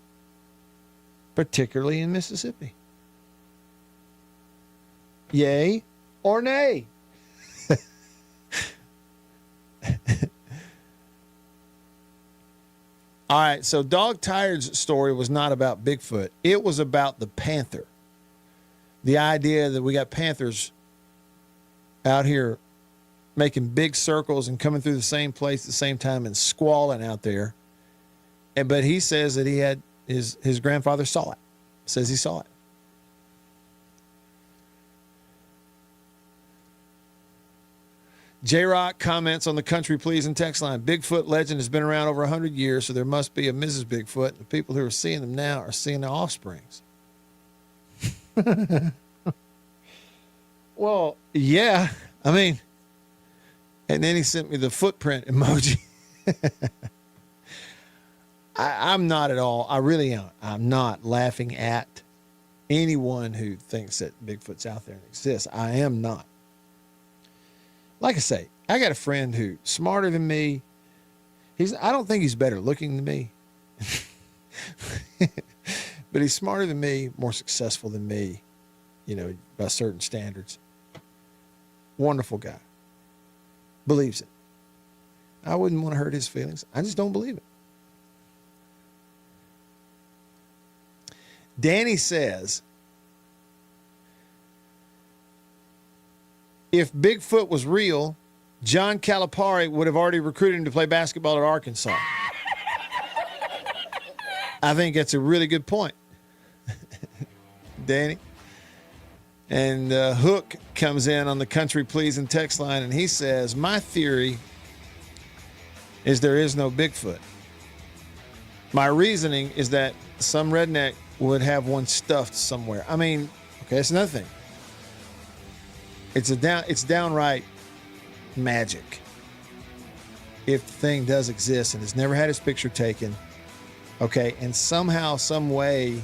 particularly in Mississippi? Yay or nay? All right, so Dog Tired's story was not about Bigfoot. It was about the panther. The idea that we got panthers out here making big circles and coming through the same place at the same time and squalling out there. But he says that he had his grandfather saw it. Says he saw it. J-Rock comments on the Country Pleasing text line. Bigfoot legend has been around over 100 years, so there must be a Mrs. Bigfoot. The people who are seeing them now are seeing their offsprings. Well, yeah. I mean, and then he sent me the footprint emoji. I'm not at all. I really am. I'm not laughing at anyone who thinks that Bigfoot's out there and exists. I am not. Like I say, I got a friend who's smarter than me. I don't think he's better looking than me. But he's smarter than me, more successful than me, by certain standards. Wonderful guy. Believes it. I wouldn't want to hurt his feelings. I just don't believe it. Danny says, if Bigfoot was real, John Calipari would have already recruited him to play basketball at Arkansas. I think that's a really good point, Danny. And Hook comes in on the Country Pleasing text line, and he says, my theory is there is no Bigfoot. My reasoning is that some redneck would have one stuffed somewhere. I mean, okay, that's another thing. It's downright magic if the thing does exist and has never had its picture taken, okay, and somehow, some way,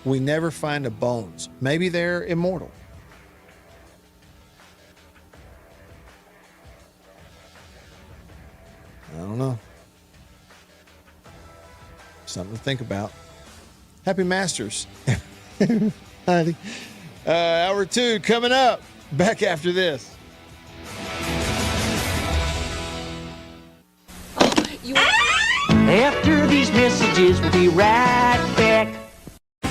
we never find the bones. Maybe they're immortal. I don't know. Something to think about. Happy Masters. Honey. Hour 2 coming up. Back after this. After these messages, we'll be right back.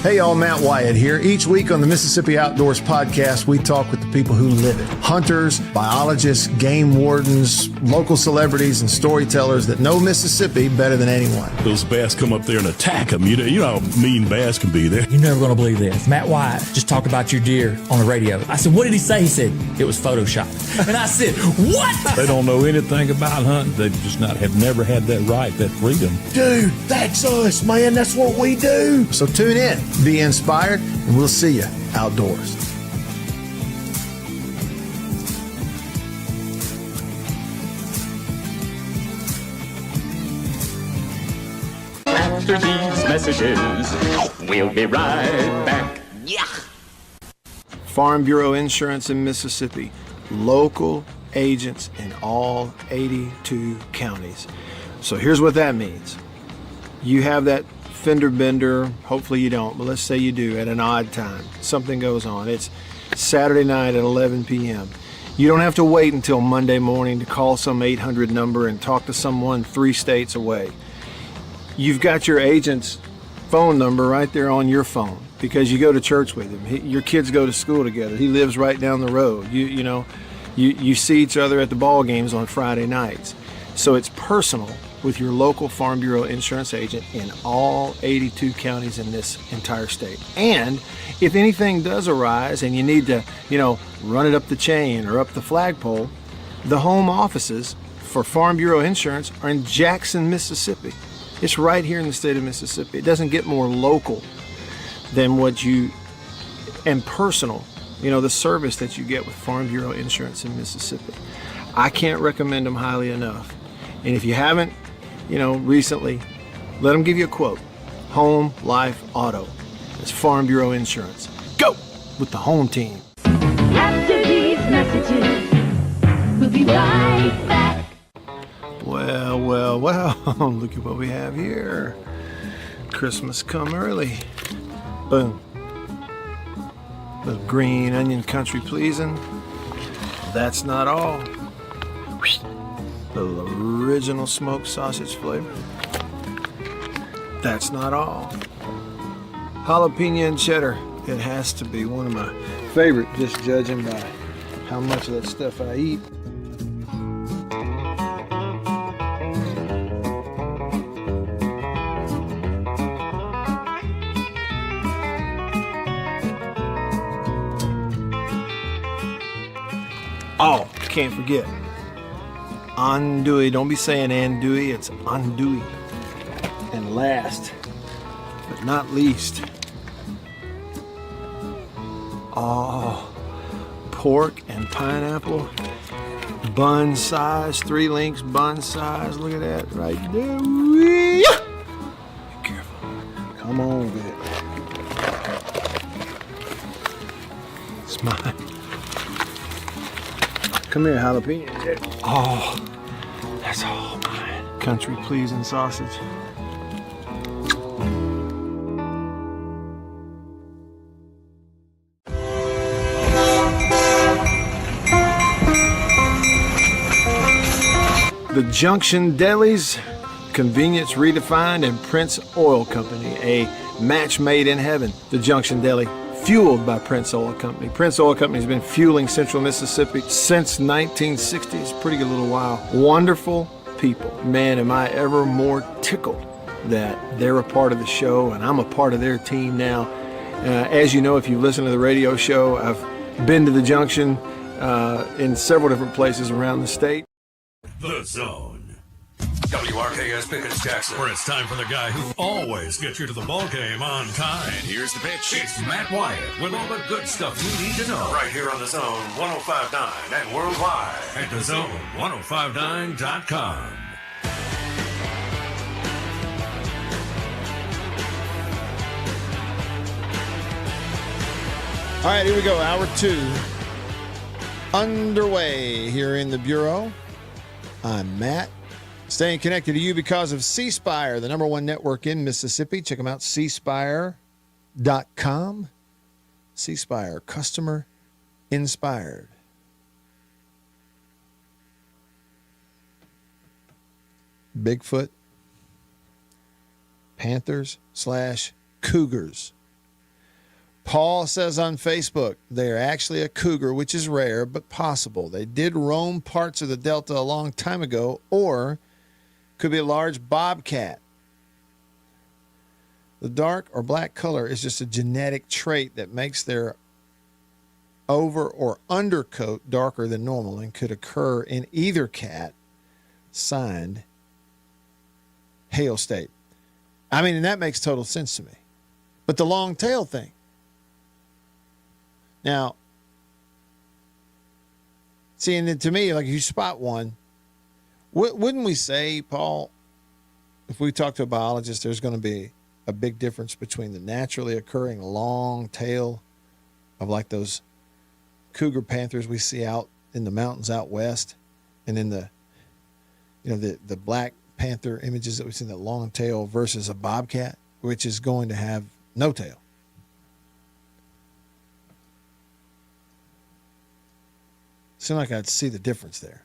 Hey y'all, Matt Wyatt here. Each week on the Mississippi Outdoors Podcast, we talk with the people who live it. Hunters, biologists, game wardens, local celebrities, and storytellers that know Mississippi better than anyone. Those bass come up there and attack them. You know how mean bass can be there. You're never going to believe this. Matt Wyatt just talked about your deer on the radio. I said, what did he say? He said, it was Photoshopped. And I said, what? They don't know anything about hunting. They just have never had that right, that freedom. Dude, that's us, man. That's what we do. So tune in, be inspired, and we'll see you outdoors. After these messages, we'll be right back. Yeah. Farm Bureau Insurance in Mississippi. Local agents in all 82 counties. So here's what that means. You have that fender bender, hopefully you don't, but let's say you do at an odd time. Something goes on. It's Saturday night at 11 p.m. You don't have to wait until Monday morning to call some 800 number and talk to someone 3 states away. You've got your agent's phone number right there on your phone because you go to church with him. Your kids go to school together. He lives right down the road. You see each other at the ball games on Friday nights. So it's personal with your local Farm Bureau insurance agent in all 82 counties in this entire state. And if anything does arise and you need to, run it up the chain or up the flagpole, the home offices for Farm Bureau Insurance are in Jackson, Mississippi. It's right here in the state of Mississippi. It doesn't get more local than and personal, the service that you get with Farm Bureau Insurance in Mississippi. I can't recommend them highly enough. And if you haven't, recently, let them give you a quote. Home, life, auto. It's Farm Bureau Insurance. Go with the home team. After these messages, we'll be right back. Well, look at what we have here. Christmas come early. Boom. Little green onion country pleasing. That's not all. Little original smoked sausage flavor. That's not all. Jalapeno and cheddar. It has to be one of my favorite, just judging by how much of that stuff I eat. Oh, can't forget. Andouille. Don't be saying andouille, it's andouille. And last, but not least, pork and pineapple, bun size, 3 links bun size. Look at that right there. Be careful. Come on with it. It's mine. Come here, jalapeno. Oh, that's all mine. Country pleasing sausage. The Junction Deli's, convenience redefined, and Prince Oil Company, a match made in heaven. The Junction Deli, fueled by Prince Oil Company. Prince Oil Company has been fueling Central Mississippi since 1960. It's a pretty good little while. Wonderful people. Man, am I ever more tickled that they're a part of the show and I'm a part of their team now. As you know, if you listen to the radio show, I've been to the Junction in several different places around the state. The Zone. WRKS Pickens Jackson, where it's time for the guy who always gets you to the ball game on time. And here's the pitch. It's Matt Wyatt with all the good stuff you need to know. Right here on the Zone 105.9 and worldwide at thezone1059.com. All right, here we go. Hour 2 underway here in the Bureau. I'm Matt. Staying connected to you because of C Spire, the #1 network in Mississippi. Check them out, cspire.com. C Spire, customer inspired. Bigfoot, Panthers / Cougars. Paul says on Facebook, they are actually a cougar, which is rare, but possible. They did roam parts of the Delta a long time ago, or could be a large bobcat. The dark or black color is just a genetic trait that makes their over or undercoat darker than normal and could occur in either cat. Signed, Hale State. I mean, and that makes total sense to me. But the long tail thing. Now, see, and then to me, like, if you spot one, wouldn't we say, Paul, if we talk to a biologist, there's going to be a big difference between the naturally occurring long tail of like those cougar panthers we see out in the mountains out west, and then the black panther images that we see in the long tail versus a bobcat, which is going to have no tail. Seemed like I'd see the difference there.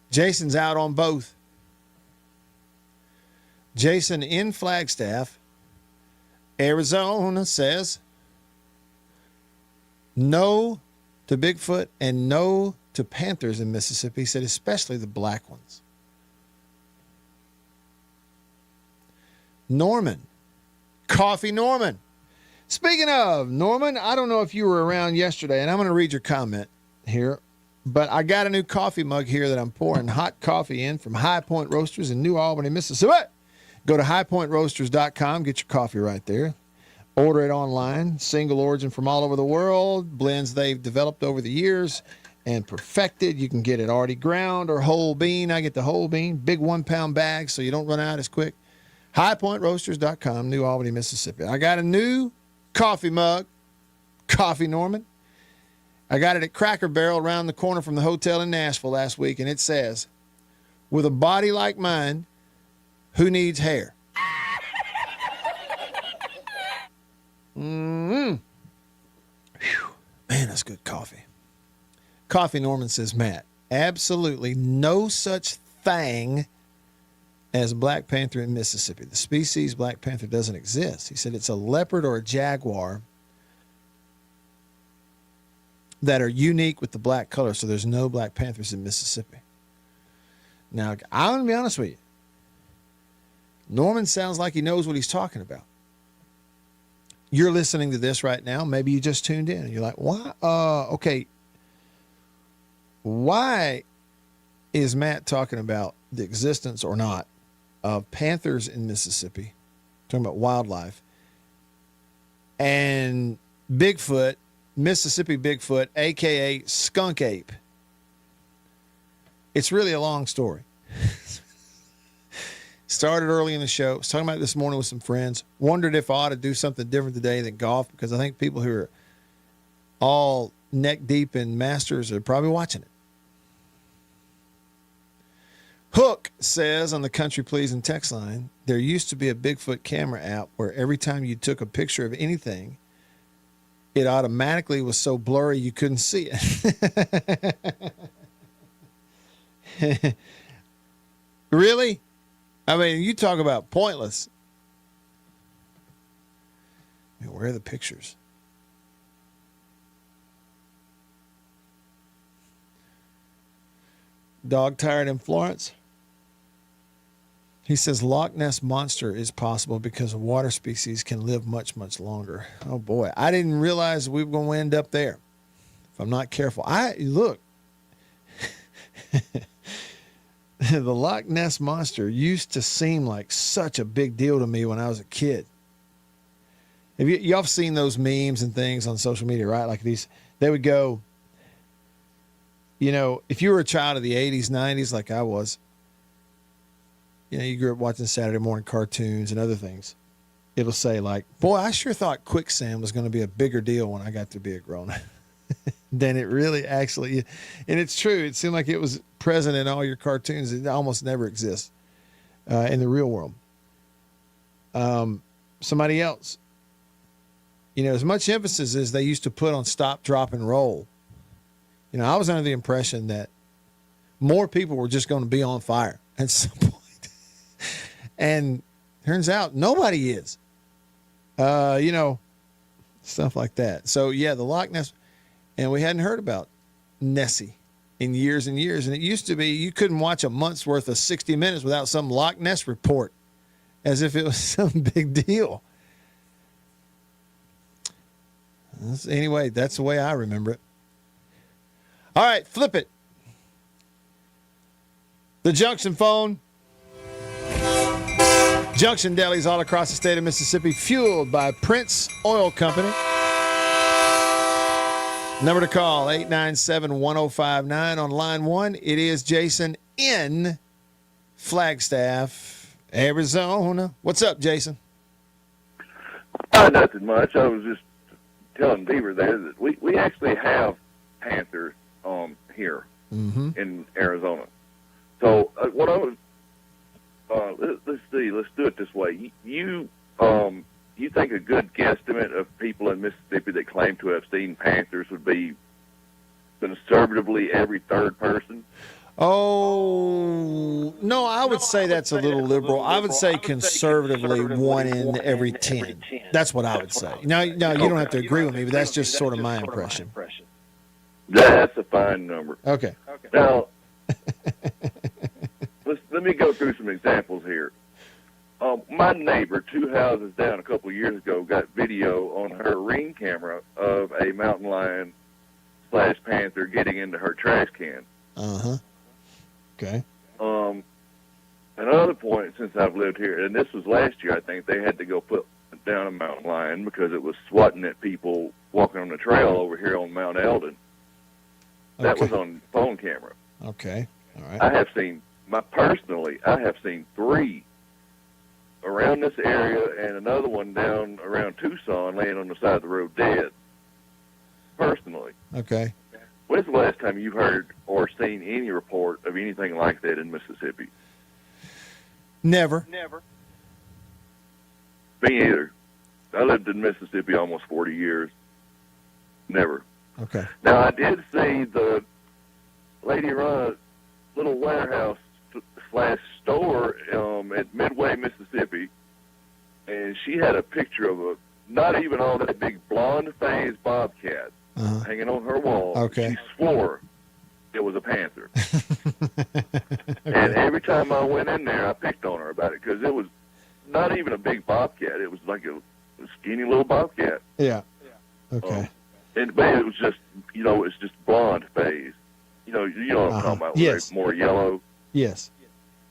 Jason's out on both. Jason in Flagstaff, Arizona says no to Bigfoot and no to panthers in Mississippi. He said especially the black ones. Norman, Coffee Norman. Speaking of, Norman, I don't know if you were around yesterday, and I'm going to read your comment here, but I got a new coffee mug here that I'm pouring hot coffee in from High Point Roasters in New Albany, Mississippi. Go to highpointroasters.com, get your coffee right there. Order it online, single origin from all over the world, blends they've developed over the years and perfected. You can get it already ground or whole bean. I get the whole bean, big 1-pound bag so you don't run out as quick. highpointroasters.com, New Albany, Mississippi. I got a new coffee mug, Coffee Norman. I got it at Cracker Barrel around the corner from the hotel in Nashville last week, and it says, with a body like mine, who needs hair? Man, that's good coffee. Coffee Norman says, Matt, absolutely no such thing as a black panther in Mississippi. The species black panther doesn't exist. He said it's a leopard or a jaguar that are unique with the black color, so there's no black panthers in Mississippi. Now, I'm going to be honest with you. Norman sounds like he knows what he's talking about. You're listening to this right now. Maybe you just tuned in and you're like, why? Okay. Why is Matt talking about the existence or not of panthers in Mississippi, talking about wildlife, and Bigfoot, Mississippi Bigfoot, a.k.a. skunk ape? It's really a long story. Started early in the show. Was talking about it this morning with some friends. Wondered if I ought to do something different today than golf, because I think people who are all neck deep in Masters are probably watching it. Hook says on the Country Pleasing text line, there used to be a Bigfoot camera app where every time you took a picture of anything, it automatically was so blurry you couldn't see it. Really? I mean, you talk about pointless. I mean, where are the pictures? Dog tired in Florence? He says Loch Ness Monster is possible because water species can live much, much longer. Oh, boy. I didn't realize we were going to end up there if I'm not careful. Look, The Loch Ness Monster used to seem like such a big deal to me when I was a kid. Have y'all seen those memes and things on social media, right? Like they would go, if you were a child of the 80s, 90s, like I was, you grew up watching Saturday morning cartoons and other things. It'll say like, boy, I sure thought quicksand was going to be a bigger deal when I got to be a grown-up than it really actually. And it's true. It seemed like it was present in all your cartoons. It almost never exists in the real world. Somebody else, as much emphasis as they used to put on stop, drop, and roll, I was under the impression that more people were just going to be on fire at some point. And turns out nobody is. Stuff like that. So, yeah, the Loch Ness, and we hadn't heard about Nessie in years and years. And it used to be you couldn't watch a month's worth of 60 Minutes without some Loch Ness report, as if it was some big deal. Anyway, that's the way I remember it. All right, flip it. The Junction phone. Junction delis all across the state of Mississippi, fueled by Prince Oil Company. Number to call, 897-1059. On line one, it is Jason in Flagstaff, Arizona. What's up, Jason? Nothing much. I was just telling Beaver there that we actually have panthers here in Arizona. So what I was let's do it this way. You think a good guesstimate of people in Mississippi that claim to have seen panthers would be conservatively every third person? Oh, no, I would say that's a little liberal. I would say conservatively 1 in every 10. That's what I would say. Now, you don't have to agree with me, but that's just sort of my impression. That's a fine number. Okay. Now, let me go through some examples here. My neighbor, 2 houses down a couple of years ago, got video on her Ring camera of a mountain lion / panther getting into her trash can. Okay. Another point, since I've lived here, and this was last year, I think, they had to go put down a mountain lion because it was swatting at people walking on the trail over here on Mount Eldon. That was on phone camera. Okay. All right. I have seen 3 around this area and another one down around Tucson laying on the side of the road dead. Personally. Okay. When's the last time you heard or seen any report of anything like that in Mississippi? Never. Me either. I lived in Mississippi almost 40 years. Never. Okay. Now, I did see the lady run a little warehouse / store at Midway, Mississippi, and she had a picture of a not even all that big blonde-faced bobcat hanging on her wall. Okay. She swore it was a panther. And every time I went in there, I picked on her about it because it was not even a big bobcat. It was like a skinny little bobcat. Yeah. Okay. But it was just, it's just blonde phase. You know what I'm talking about? Yes. More yellow. Yes.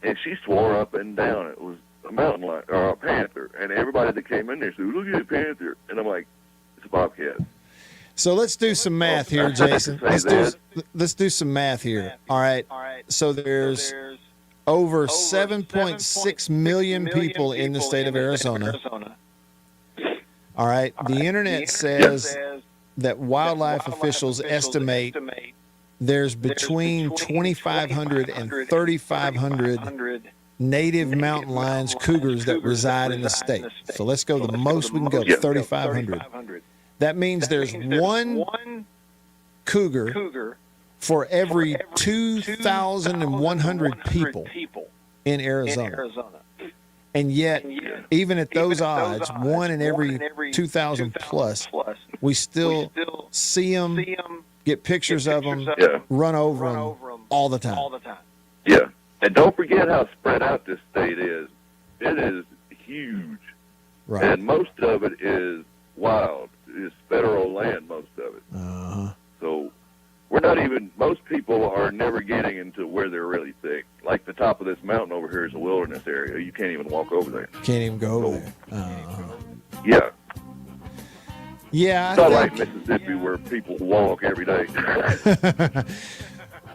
And she swore up and down it was a mountain lion or a panther. And everybody that came in there said, "Look at the panther." And I'm like, "It's a bobcat." So let's do some math here, Jason. Let's do some math here. All right. So there's over 7.6 million people in the state of Arizona. All right. The internet says that wildlife officials estimate there's between 2,500 and 3,500 native mountain lions, cougars that reside in the state. So let's go the most we can go, 3,500. That means there's one cougar for every 2,100 people in Arizona. And yet, even at those odds, 1 in every 2,000 plus, we still see them, get pictures of them, run over them all the time. Yeah. And don't forget how spread out this state is. It is huge. Right. And most of it is wild. It's federal land, most of it. Uh-huh. So we're most people are never getting into where they're really sick. Like the top of this mountain over here is a wilderness area. You can't even walk over there. Can't even go over there. Yeah. Yeah. It's not like Mississippi where people walk every day.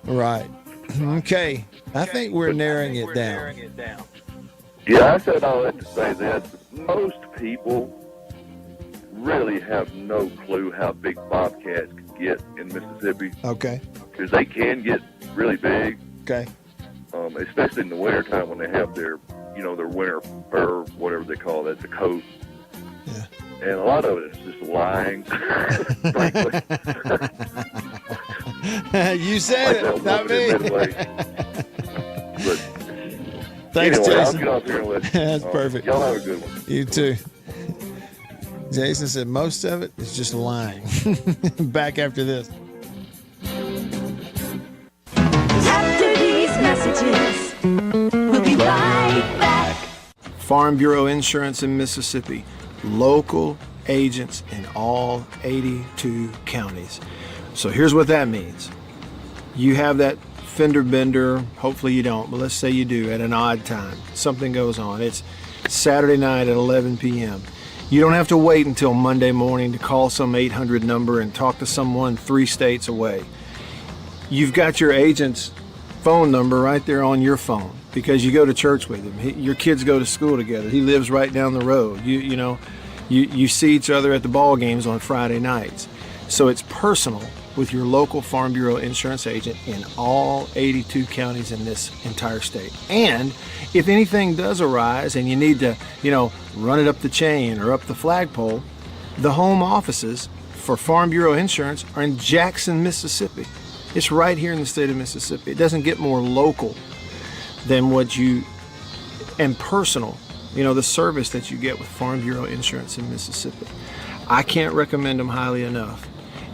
Right. Okay. I think we're narrowing it down. Yeah, I said all that to say that most people really have no clue how big bobcats can get in Mississippi. Okay. Because they can get really big. Okay. Especially in the wintertime when they have their winter fur, whatever they call that, the coat. Yeah. And a lot of it is just lying, frankly. You said it, not me. But thanks, anyway, Jason. I'll get off here and let That's perfect. Y'all have a good one. You too. Jason said most of it is just lying. Back after this. After these messages, we'll be right back. Farm Bureau Insurance in Mississippi. Local agents in all 82 counties. So here's what that means. You have that fender bender, hopefully you don't, but let's say you do at an odd time. Something goes on. It's Saturday night at 11 p.m. You don't have to wait until Monday morning to call some 800 number and talk to someone 3 states away. You've got your agent's phone number right there on your phone because you go to church with him. Your kids go to school together. He lives right down the road. You see each other at the ball games on Friday nights. So it's personal with your local Farm Bureau insurance agent in all 82 counties in this entire state. And if anything does arise and you need to, run it up the chain or up the flagpole, the home offices for Farm Bureau Insurance are in Jackson, Mississippi. It's right here in the state of Mississippi. It doesn't get more local than and personal, the service that you get with Farm Bureau Insurance in Mississippi. I can't recommend them highly enough.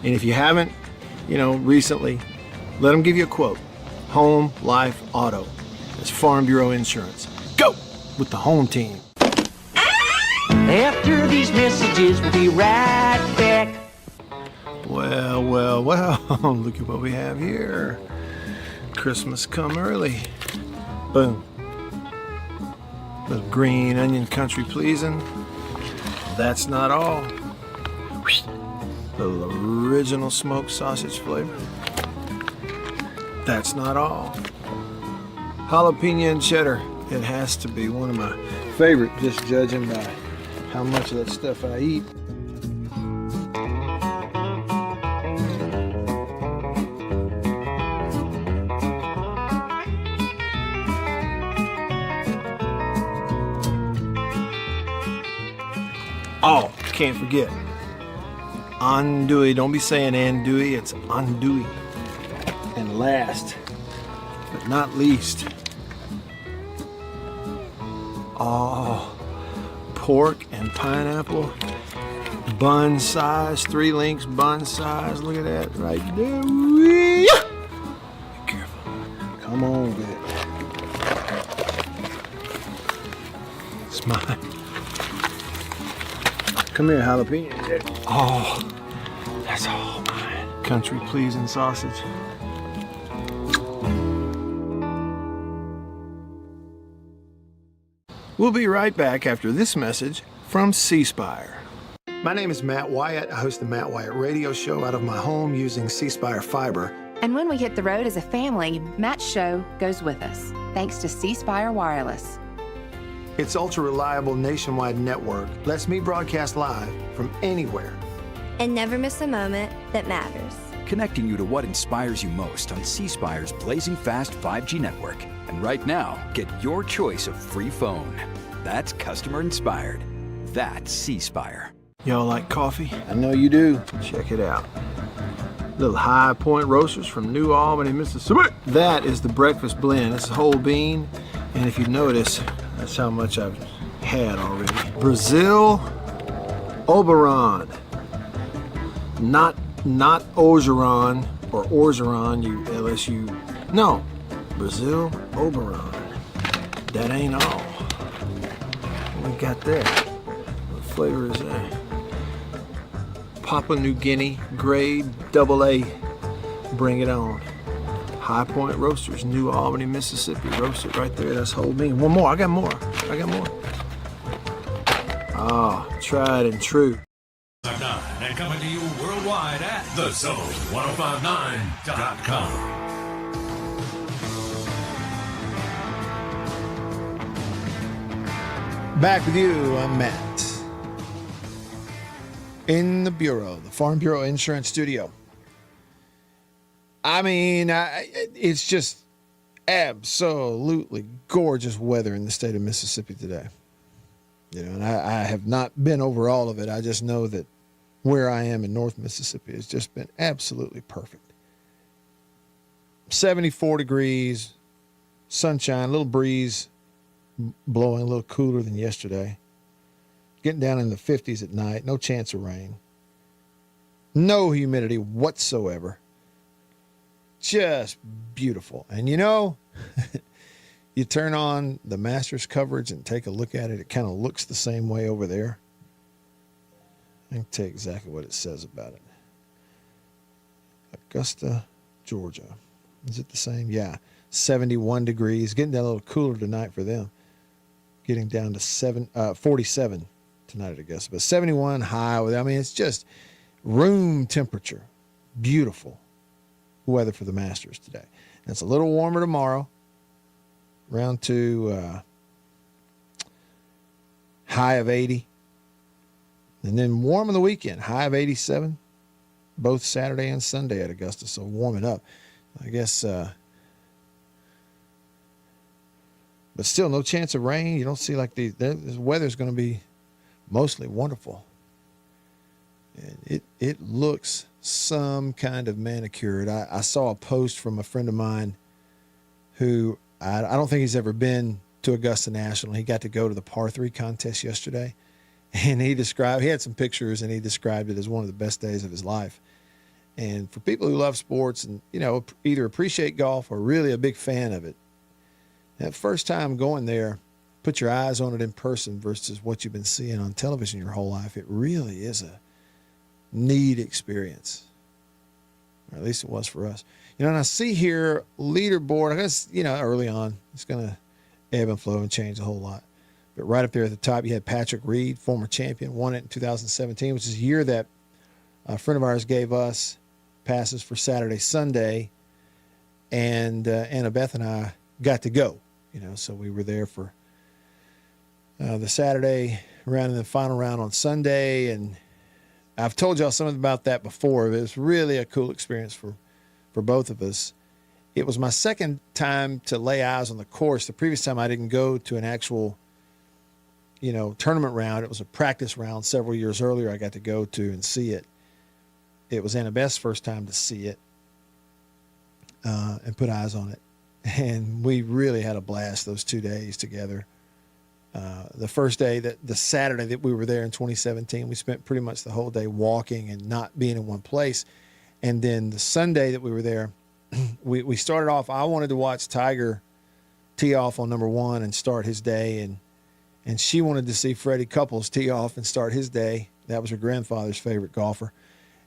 And if you haven't, recently, let them give you a quote. Home, life, auto. It's Farm Bureau Insurance. Go with the home team. After these messages, we'll be right back. Well, look at what we have here. Christmas come early. Boom. Little green onion country pleasing. That's not all. Little original smoked sausage flavor. That's not all. Jalapeno and cheddar. It has to be one of my favorite, just judging by how much of that stuff I eat. Oh, can't forget. Andouille. Don't be saying andouille, it's andouille. And last, but not least, pork and pineapple, bun size, 3 links bun size. Look at that right there. Be careful. Come on with it. It's mine. Come here, jalapeno. Oh, that's all mine. Country pleasing sausage. We'll be right back after this message from C Spire. My name is Matt Wyatt. I host the Matt Wyatt radio show out of my home using C Spire fiber. And when we hit the road as a family, Matt's show goes with us, thanks to C Spire Wireless. Its ultra-reliable nationwide network lets me broadcast live from anywhere. And never miss a moment that matters. Connecting you to what inspires you most on C Spire's blazing fast 5G network. And right now, get your choice of free phone. That's customer inspired. That's C Spire. Y'all like coffee? I know you do. Check it out. Little High Point Roasters from New Albany, Mississippi. That is the breakfast blend. It's whole bean. And if you notice, that's how much I've had already. Brazil Oberon. Not Orgeron or Orgeron, you LSU. No, Brazil Oberon. That ain't all. We got that. What flavor is that? Papua New Guinea grade AA Bring it on. High Point Roasters, New Albany, Mississippi. Roast it right there. That's whole bean. One more. I got more. Ah, tried and true. And coming to you worldwide at thezone1059.com. Back with you, I'm Matt. In the Bureau, the Farm Bureau Insurance Studio. I mean, it's just absolutely gorgeous weather in the state of Mississippi today. You know, and I have not been over all of it. I just know that where I am in North Mississippi has just been absolutely perfect. 74 degrees, sunshine, a little breeze blowing, a little cooler than yesterday. Getting down in the 50s at night, no chance of rain. No humidity whatsoever. Just beautiful. And you know, you turn on the Masters coverage and take a look at it, it kind of looks the same way over there. I can tell you exactly what it says about it. Augusta, Georgia. Is it the same? Yeah. 71 degrees. Getting down a little cooler tonight for them. Getting down to 47 tonight, I guess. But 71 high. I mean, it's just room temperature. Beautiful weather for the Masters today. And it's a little warmer tomorrow. Round to high of 80. And then warm on the weekend, high of 87. Both Saturday and Sunday at Augusta. So warming up. I guess, but still no chance of rain. You don't see like the weather's going to be mostly wonderful. And it looks some kind of manicured. I saw a post from a friend of mine who I don't think he's ever been to Augusta National. He got to go to the par 3 contest yesterday. And he had some pictures and he described it as one of the best days of his life. And for people who love sports and, you know, either appreciate golf or really a big fan of it, that first time going there, put your eyes on it in person versus what you've been seeing on television your whole life. It really is a neat experience. Or at least it was for us. You know, and I see here leaderboard, I guess, you know, early on, it's going to ebb and flow and change a whole lot. But right up there at the top, you had Patrick Reed, former champion, won it in 2017, which is a year that a friend of ours gave us passes for Saturday, Sunday, and Annabeth and I got to go, you know, so we were there for the Saturday round and the final round on Sunday, and I've told y'all something about that before. It was really a cool experience for both of us. It was my second time to lay eyes on the course. The previous time I didn't go to an actual, you know, tournament round. It was a practice round several years earlier I got to go to and see it. It was Annabeth's first time to see it and put eyes on it. And we really had a blast those 2 days together. The first day, the Saturday that we were there in 2017, we spent pretty much the whole day walking and not being in one place. And then the Sunday that we were there, we started off, I wanted to watch Tiger tee off on number 1 and start his day. And she wanted to see Freddie Couples tee off and start his day. That was her grandfather's favorite golfer.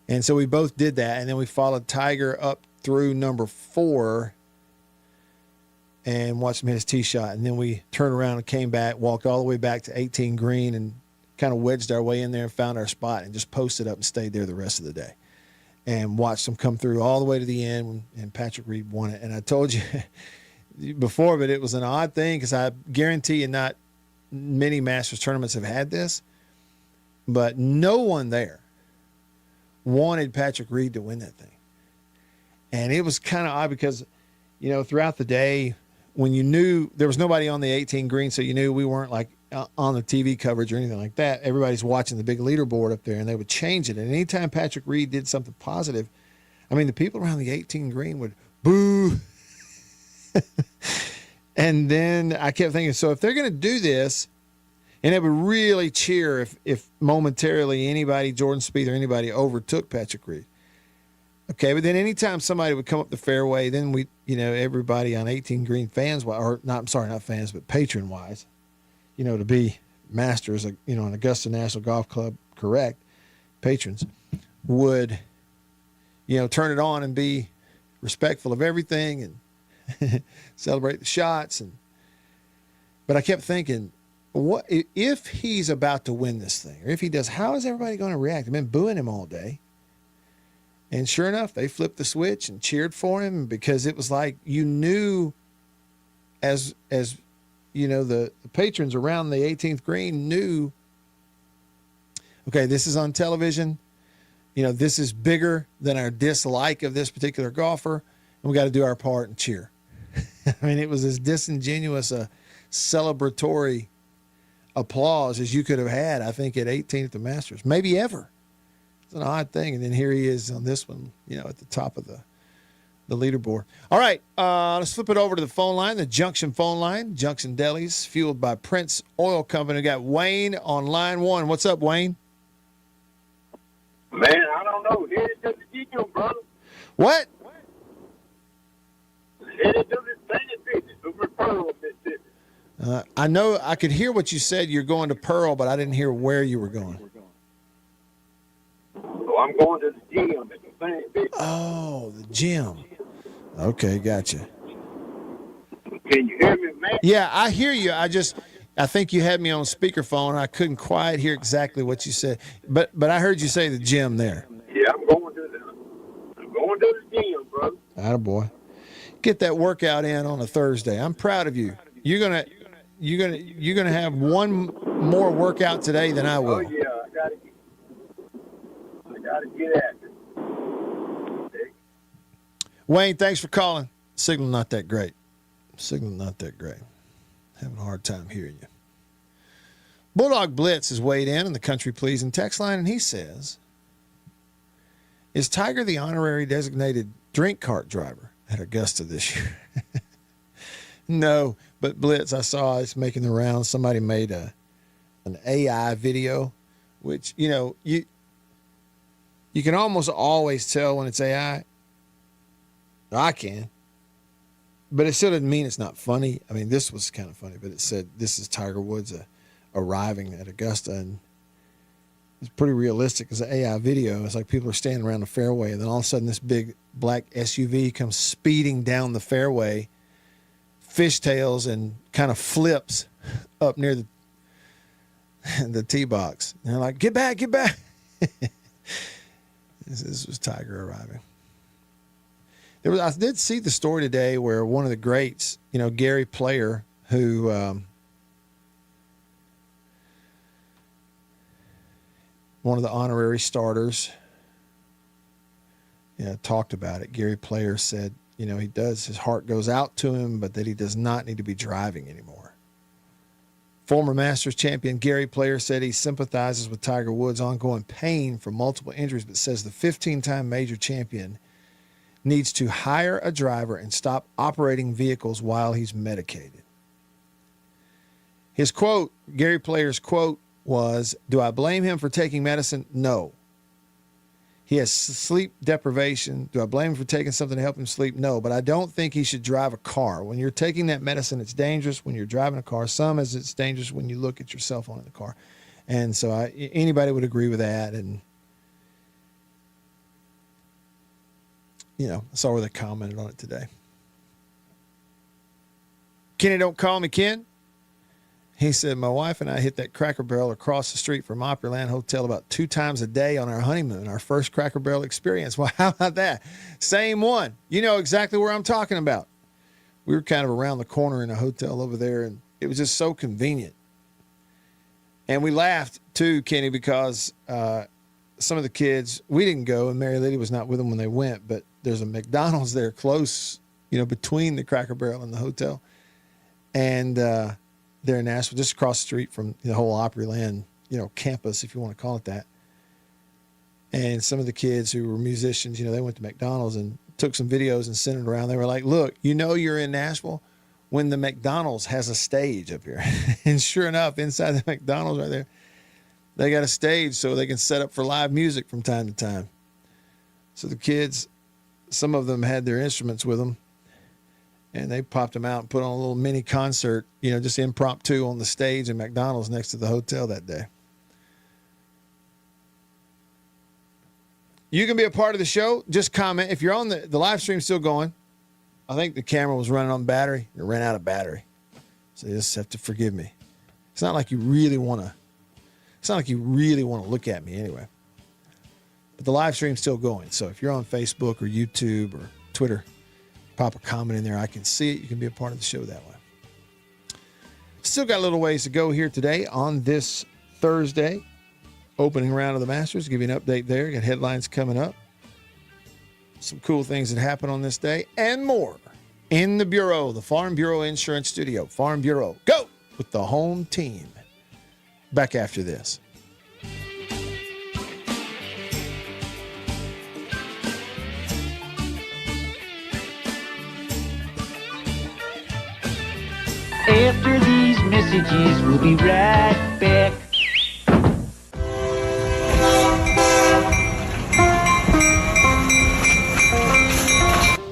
And so we both did that. And then we followed Tiger up through number 4 and watched him hit his tee shot. And then we turned around and came back, walked all the way back to 18 green and kind of wedged our way in there and found our spot and just posted up and stayed there the rest of the day and watched them come through all the way to the end. And Patrick Reed won it. And I told you before, but it was an odd thing because I guarantee you not many Masters tournaments have had this, but no one there wanted Patrick Reed to win that thing. And it was kind of odd because, you know, throughout the day, when you knew there was nobody on the 18 green, so you knew we weren't like on the TV coverage or anything like that. Everybody's watching the big leaderboard up there, and they would change it. And anytime Patrick Reed did something positive, I mean, the people around the 18 green would boo. And then I kept thinking, so if they're going to do this, and it would really cheer if momentarily anybody, Jordan Spieth or anybody, overtook Patrick Reed. Okay, but then anytime somebody would come up the fairway, then we, you know, everybody on 18 green fans, or not, I'm sorry, not fans, but patron-wise, you know, to be Masters, you know, an Augusta National Golf Club, correct, patrons, would, you know, turn it on and be respectful of everything and celebrate the shots. But I kept thinking, what if he's about to win this thing, or if he does, how is everybody going to react? I've been booing him all day. And sure enough, they flipped the switch and cheered for him, because it was like, you knew, as you know, the patrons around the 18th green knew, okay, this is on television. You know, this is bigger than our dislike of this particular golfer, and we got to do our part and cheer. I mean, it was as disingenuous a celebratory applause as you could have had, I think, at 18 at the Masters, maybe ever. It's an odd thing. And then here he is on this one, you know, at the top of the leaderboard. All right, let's flip it over to the phone line, the Junction phone line. Junction Delis, fueled by Prince Oil Company. We got Wayne on line one. What's up, Wayne? Man, I don't know. Headed to the gym, brother. What? Headed to the St. Business over Pearl, Mississippi. I know I could hear what you said. You're going to Pearl, but I didn't hear where you were going. So I'm going to the gym at the St. Business. Oh, the gym. Okay, gotcha. Can you hear me, man? Yeah, I hear you. I think you had me on speakerphone. I couldn't quite hear exactly what you said, but I heard you say the gym there. Yeah, I'm going to the gym, brother. Attaboy. Get that workout in on a Thursday. I'm proud of you. You're gonna have one more workout today than I will. Oh yeah, I gotta get at it. Wayne, thanks for calling. Signal not that great. Having a hard time hearing you. Bulldog Blitz has weighed in on the Country Pleasing text line, and he says, is Tiger the honorary designated drink cart driver at Augusta this year? No, but Blitz, I saw it's making the rounds. Somebody made an AI video, which, you know, you can almost always tell when it's AI. I can. But it still doesn't mean it's not funny. I mean, this was kind of funny, but it said this is Tiger Woods arriving at Augusta, and it's pretty realistic as an AI video. It's like people are standing around the fairway, and then all of a sudden this big black SUV comes speeding down the fairway, fishtails, and kind of flips up near the tee box. And they're like, get back. This was Tiger arriving. I did see the story today where one of the greats, you know, Gary Player, who one of the honorary starters, talked about it. Gary Player said, you know, his heart goes out to him, but that he does not need to be driving anymore. Former Masters champion Gary Player said he sympathizes with Tiger Woods' ongoing pain from multiple injuries, but says the 15-time major champion needs to hire a driver and stop operating vehicles while he's medicated. His quote, Gary Player's quote was, do I blame him for taking medicine? No. He has sleep deprivation. Do I blame him for taking something to help him sleep? No, but I don't think he should drive a car. When you're taking that medicine, it's dangerous. When you're driving a car, it's dangerous when you look at your cell phone in the car. And so anybody would agree with that. And, you know, I saw where they commented on it today. Kenny, don't call me Ken. He said, my wife and I hit that Cracker Barrel across the street from Opryland Hotel about 2 times a day on our honeymoon, our first Cracker Barrel experience. Well, how about that? Same one. You know exactly where I'm talking about. We were kind of around the corner in a hotel over there, and it was just so convenient. And we laughed, too, Kenny, because some of the kids, we didn't go, and Mary Liddy was not with them when they went, but there's a McDonald's there close, you know, between the Cracker Barrel and the hotel. And they're in Nashville, just across the street from the whole Opryland, you know, campus, if you want to call it that. And some of the kids who were musicians, you know, they went to McDonald's and took some videos and sent it around. They were like, look, you know you're in Nashville when the McDonald's has a stage up here. And sure enough, inside the McDonald's right there, they got a stage so they can set up for live music from time to time. So the kids, some of them had their instruments with them, and they popped them out and put on a little mini concert, you know, just impromptu on the stage in McDonald's next to the hotel that day. You can be a part of the show. Just comment. If you're on the live stream still going, I think the camera was running on battery. It ran out of battery. So you just have to forgive me. It's not like you really want to look at me anyway. But the live stream's still going. So if you're on Facebook or YouTube or Twitter, pop a comment in there. I can see it. You can be a part of the show that way. Still got a little ways to go here today on this Thursday. Opening round of the Masters. Give you an update there. Got headlines coming up. Some cool things that happen on this day and more in the Bureau, the Farm Bureau Insurance Studio. Farm Bureau, go with the home team. Back after this. After these messages, we'll be right back.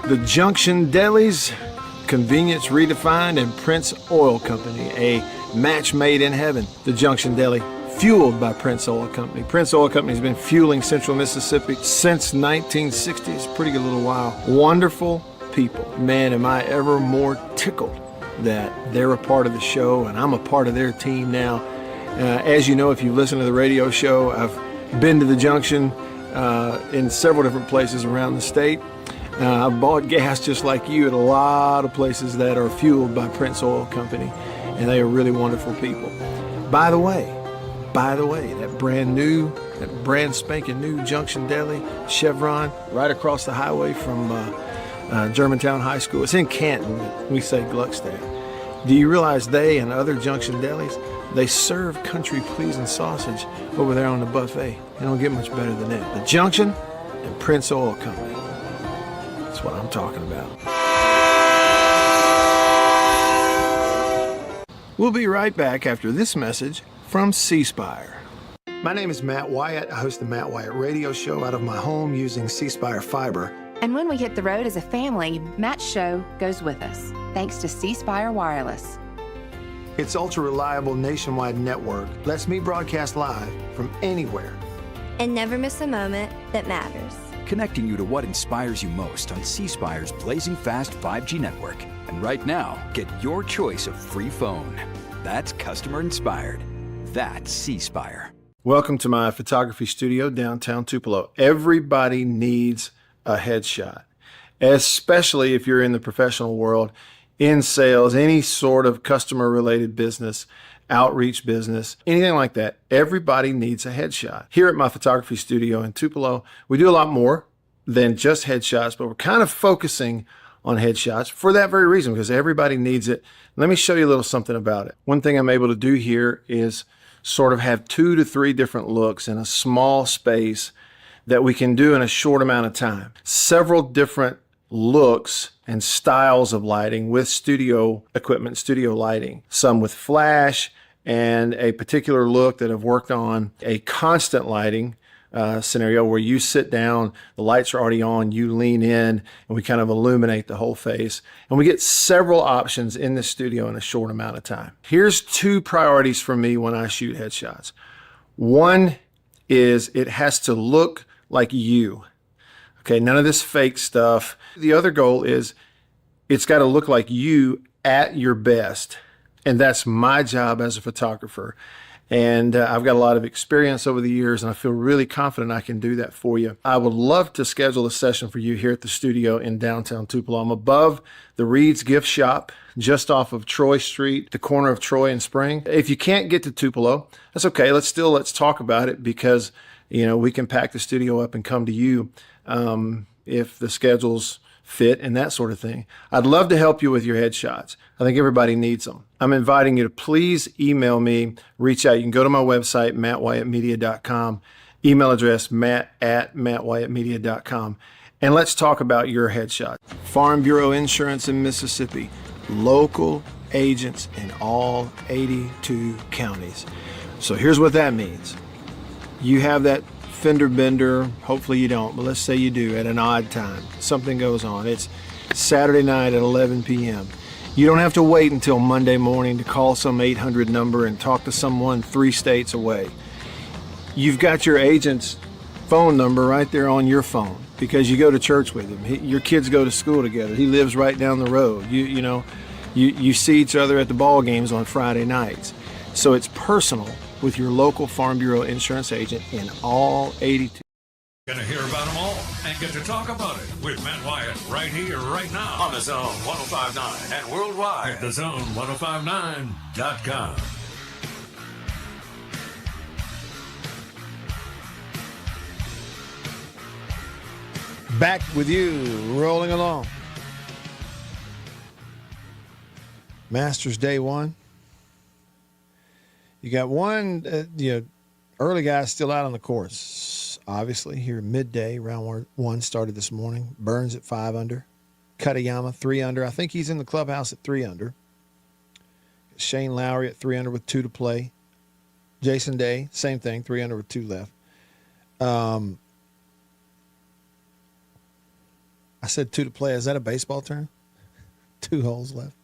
The Junction Delis, convenience redefined, and Prince Oil Company, a match made in heaven. The Junction Deli, fueled by Prince Oil Company. Prince Oil Company has been fueling Central Mississippi since 1960. It's a pretty good little while. Wonderful people. Man, am I ever more tickled that they're a part of the show and I'm a part of their team now. As you know, if you listen to the radio show, I've been to the Junction in several different places around the state. I've bought gas just like you at a lot of places that are fueled by Prince Oil Company, and they are really wonderful people. By the way, that brand spanking new Junction Deli, Chevron, right across the highway from Germantown High School. It's in Canton, we say Gluckstadt. Do you realize they and other Junction Delis, they serve country-pleasing sausage over there on the buffet? They don't get much better than that. The Junction and Prince Oil Company. That's what I'm talking about. We'll be right back after this message from C Spire. My name is Matt Wyatt. I host the Matt Wyatt radio show out of my home using C Spire fiber. And when we hit the road as a family, Matt's show goes with us, thanks to C Spire Wireless. Its ultra-reliable nationwide network lets me broadcast live from anywhere. And never miss a moment that matters. Connecting you to what inspires you most on C Spire's blazing fast 5G network. And right now, get your choice of free phone. That's customer inspired. That's C Spire. Welcome to my photography studio downtown Tupelo. Everybody needs a headshot, especially if you're in the professional world, in sales, any sort of customer related business, outreach business, anything like that. Everybody needs a headshot. Here at my photography studio in Tupelo, we do a lot more than just headshots, but we're kind of focusing on headshots for that very reason, because everybody needs it. Let me show you a little something about it. One thing I'm able to do here is sort of have 2 to 3 different looks in a small space that we can do in a short amount of time. Several different looks and styles of lighting with studio equipment, studio lighting. Some with flash and a particular look that I've worked on, a constant lighting scenario where you sit down, the lights are already on, you lean in, and we kind of illuminate the whole face. And we get several options in the studio in a short amount of time. Here's 2 priorities for me when I shoot headshots. One is it has to look like you. Okay, none of this fake stuff. The other goal is it's got to look like you at your best. And that's my job as a photographer. And I've got a lot of experience over the years, and I feel really confident I can do that for you. I would love to schedule a session for you here at the studio in downtown Tupelo. I'm above the Reed's Gift Shop, just off of Troy Street, the corner of Troy and Spring. If you can't get to Tupelo, that's okay. Let's talk about it, because we can pack the studio up and come to you if the schedules fit and that sort of thing. I'd love to help you with your headshots. I think everybody needs them. I'm inviting you to please email me, reach out. You can go to my website, mattwyattmedia.com, email address matt@mattwyattmedia.com, and let's talk about your headshot. Farm Bureau Insurance in Mississippi, local agents in all 82 counties. So here's what that means. You have that fender bender, hopefully you don't, but let's say you do at an odd time. Something goes on. It's Saturday night at 11 p.m. You don't have to wait until Monday morning to call some 800 number and talk to someone 3 states away. You've got your agents phone number right there on your phone because you go to church with him. Your kids go to school together. He lives right down the road. You see each other at the ball games on Friday nights. So it's personal with your local Farm Bureau insurance agent in all 82. Gonna hear about them all and get to talk about it with Matt Wyatt right here, right now on the Zone 105.9 and worldwide at thezone1059.com. Back with you, rolling along. Masters Day 1. You got one, early guys still out on the course. Obviously, here midday, round one started this morning. Burns at 5 under. Katayama 3 under. I think he's in the clubhouse at 3 under. Shane Lowry at 3 under with 2 to play. Jason Day, same thing, 3 under with 2 left. I said 2 to play. Is that a baseball term? 2 holes left.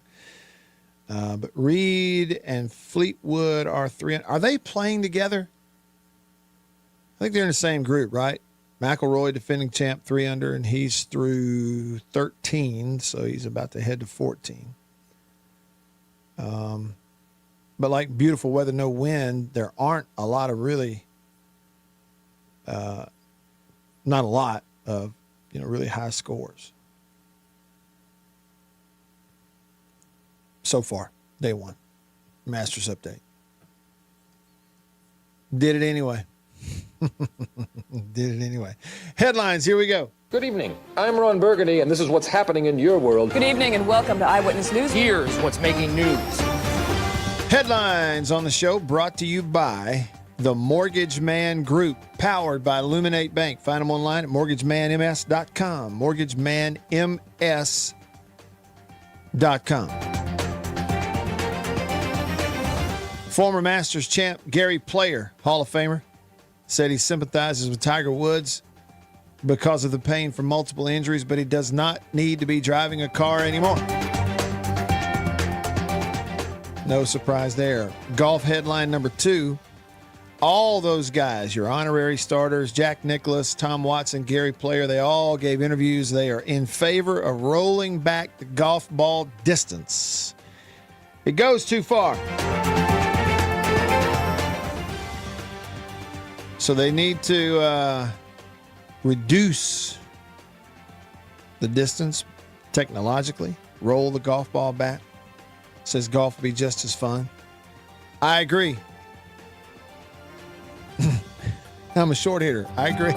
But Reed and Fleetwood are 3 under. Are they playing together? I think they're in the same group, right? McIlroy, defending champ, 3 under, and he's through 13, so he's about to head to 14. But like beautiful weather, no wind, there aren't a lot of really, not a lot of, really high scores. So far, day 1, Masters update. Did it anyway. Did it anyway. Headlines, here we go. Good evening. I'm Ron Burgundy, and this is what's happening in your world. Good evening, and welcome to Eyewitness News. Here's what's making news. Headlines on the show brought to you by the Mortgage Man Group, powered by Illuminate Bank. Find them online at mortgagemanms.com. Mortgagemanms.com. Former Masters champ Gary Player, Hall of Famer, said he sympathizes with Tiger Woods because of the pain from multiple injuries, but he does not need to be driving a car anymore. No surprise there. Golf headline number 2. All those guys, your honorary starters, Jack Nicklaus, Tom Watson, Gary Player, they all gave interviews. They are in favor of rolling back the golf ball distance. It goes too far. So they need to reduce the distance technologically, roll the golf ball back. Says golf will be just as fun. I agree. I'm a short hitter. I agree.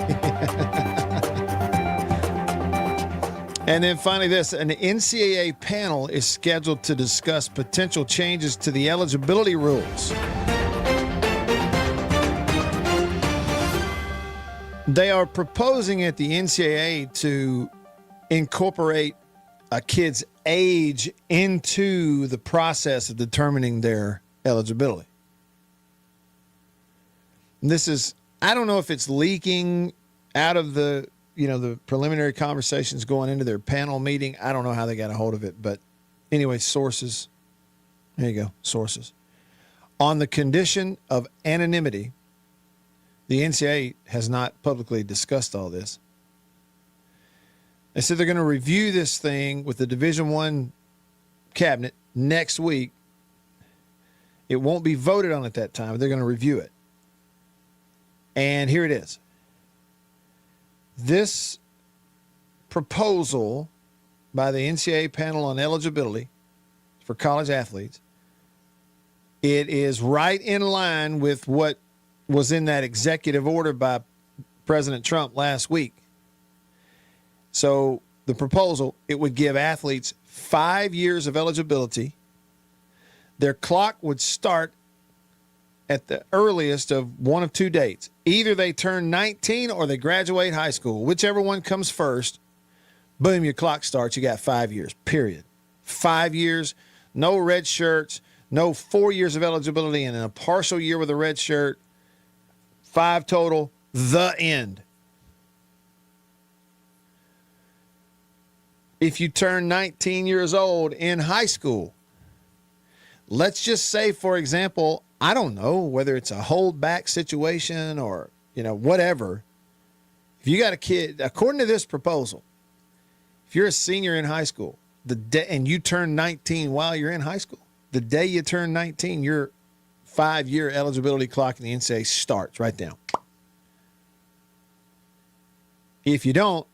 And then finally this, an NCAA panel is scheduled to discuss potential changes to the eligibility rules. They are proposing at the NCAA to incorporate a kid's age into the process of determining their eligibility. This is, I don't know if it's leaking out of the preliminary conversations going into their panel meeting. I don't know how they got a hold of it, but anyway, sources. There you go, sources. On the condition of anonymity, the NCAA has not publicly discussed all this. They said they're going to review this thing with the Division I cabinet next week. It won't be voted on at that time. They're going to review it. And here it is. This proposal by the NCAA panel on eligibility for college athletes, it is right in line with what was in that executive order by President Trump last week. So the proposal, it would give athletes 5 years of eligibility. Their clock would start at the earliest of one of 2 dates. Either they turn 19 or they graduate high school. Whichever one comes first, boom, your clock starts. You got 5 years, period. 5 years, no red shirts, no 4 years of eligibility, and then a partial year with a red shirt. 5 total, the end. If you turn 19 years old in high school, let's just say, for example, I don't know whether it's a holdback situation or, whatever, If you got a kid, according to this proposal, if you're a senior in high school, the day and you turn 19 while you're in high school, the day you turn 19, your 5-year eligibility clock in the NCAA starts right now. If you don't,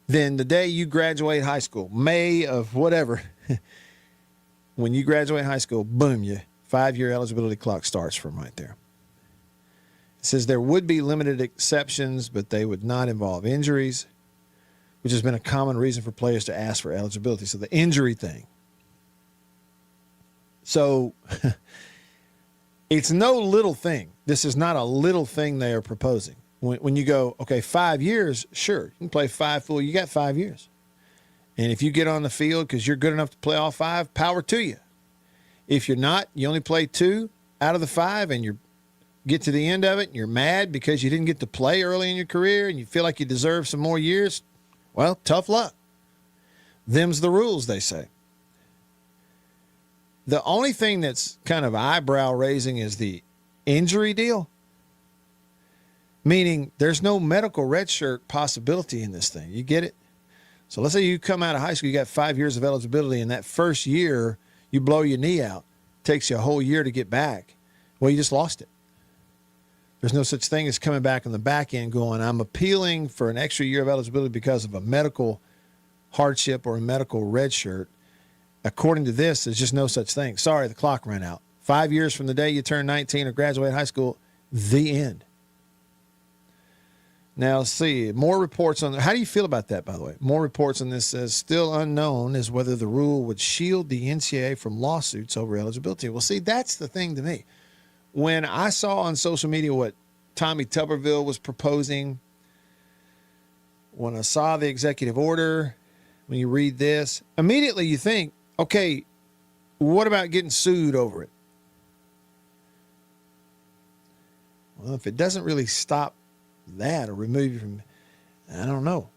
then the day you graduate high school, May of whatever, when you graduate high school, boom, your 5-year eligibility clock starts from right there. It says there would be limited exceptions, but they would not involve injuries, which has been a common reason for players to ask for eligibility. So the injury thing. So it's no little thing. This is not a little thing they are proposing. When you go, okay, 5 years, sure, you can play 5 full. You got 5 years. And if you get on the field because you're good enough to play all 5, power to you. If you're not, you only play 2 out of the 5 and you get to the end of it and you're mad because you didn't get to play early in your career and you feel like you deserve some more years, well, tough luck. Them's the rules, they say. The only thing that's kind of eyebrow raising is the injury deal. Meaning there's no medical redshirt possibility in this thing. You get it? So let's say you come out of high school, you got 5 years of eligibility, and that first year you blow your knee out. It takes you a whole year to get back. Well, you just lost it. There's no such thing as coming back on the back end going, I'm appealing for an extra year of eligibility because of a medical hardship or a medical redshirt. According to this, there's just no such thing. Sorry, the clock ran out. 5 years from the day you turn 19 or graduate high school, the end. Now, let's see, more reports on how do you feel about that, by the way? More reports on this says still unknown is whether the rule would shield the NCAA from lawsuits over eligibility. Well, see, that's the thing to me. When I saw on social media what Tommy Tuberville was proposing, when I saw the executive order, when you read this, immediately you think, okay, what about getting sued over it? Well, if it doesn't really stop that or remove you from, I don't know.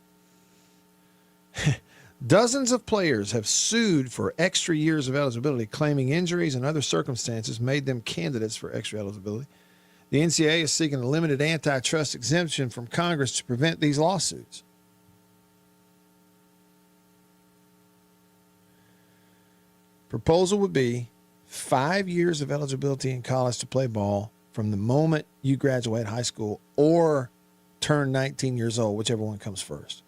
Dozens of players have sued for extra years of eligibility, claiming injuries and other circumstances made them candidates for extra eligibility. The NCAA is seeking a limited antitrust exemption from Congress to prevent these lawsuits. Proposal would be 5 years of eligibility in college to play ball from the moment you graduate high school or turn 19 years old, whichever one comes first.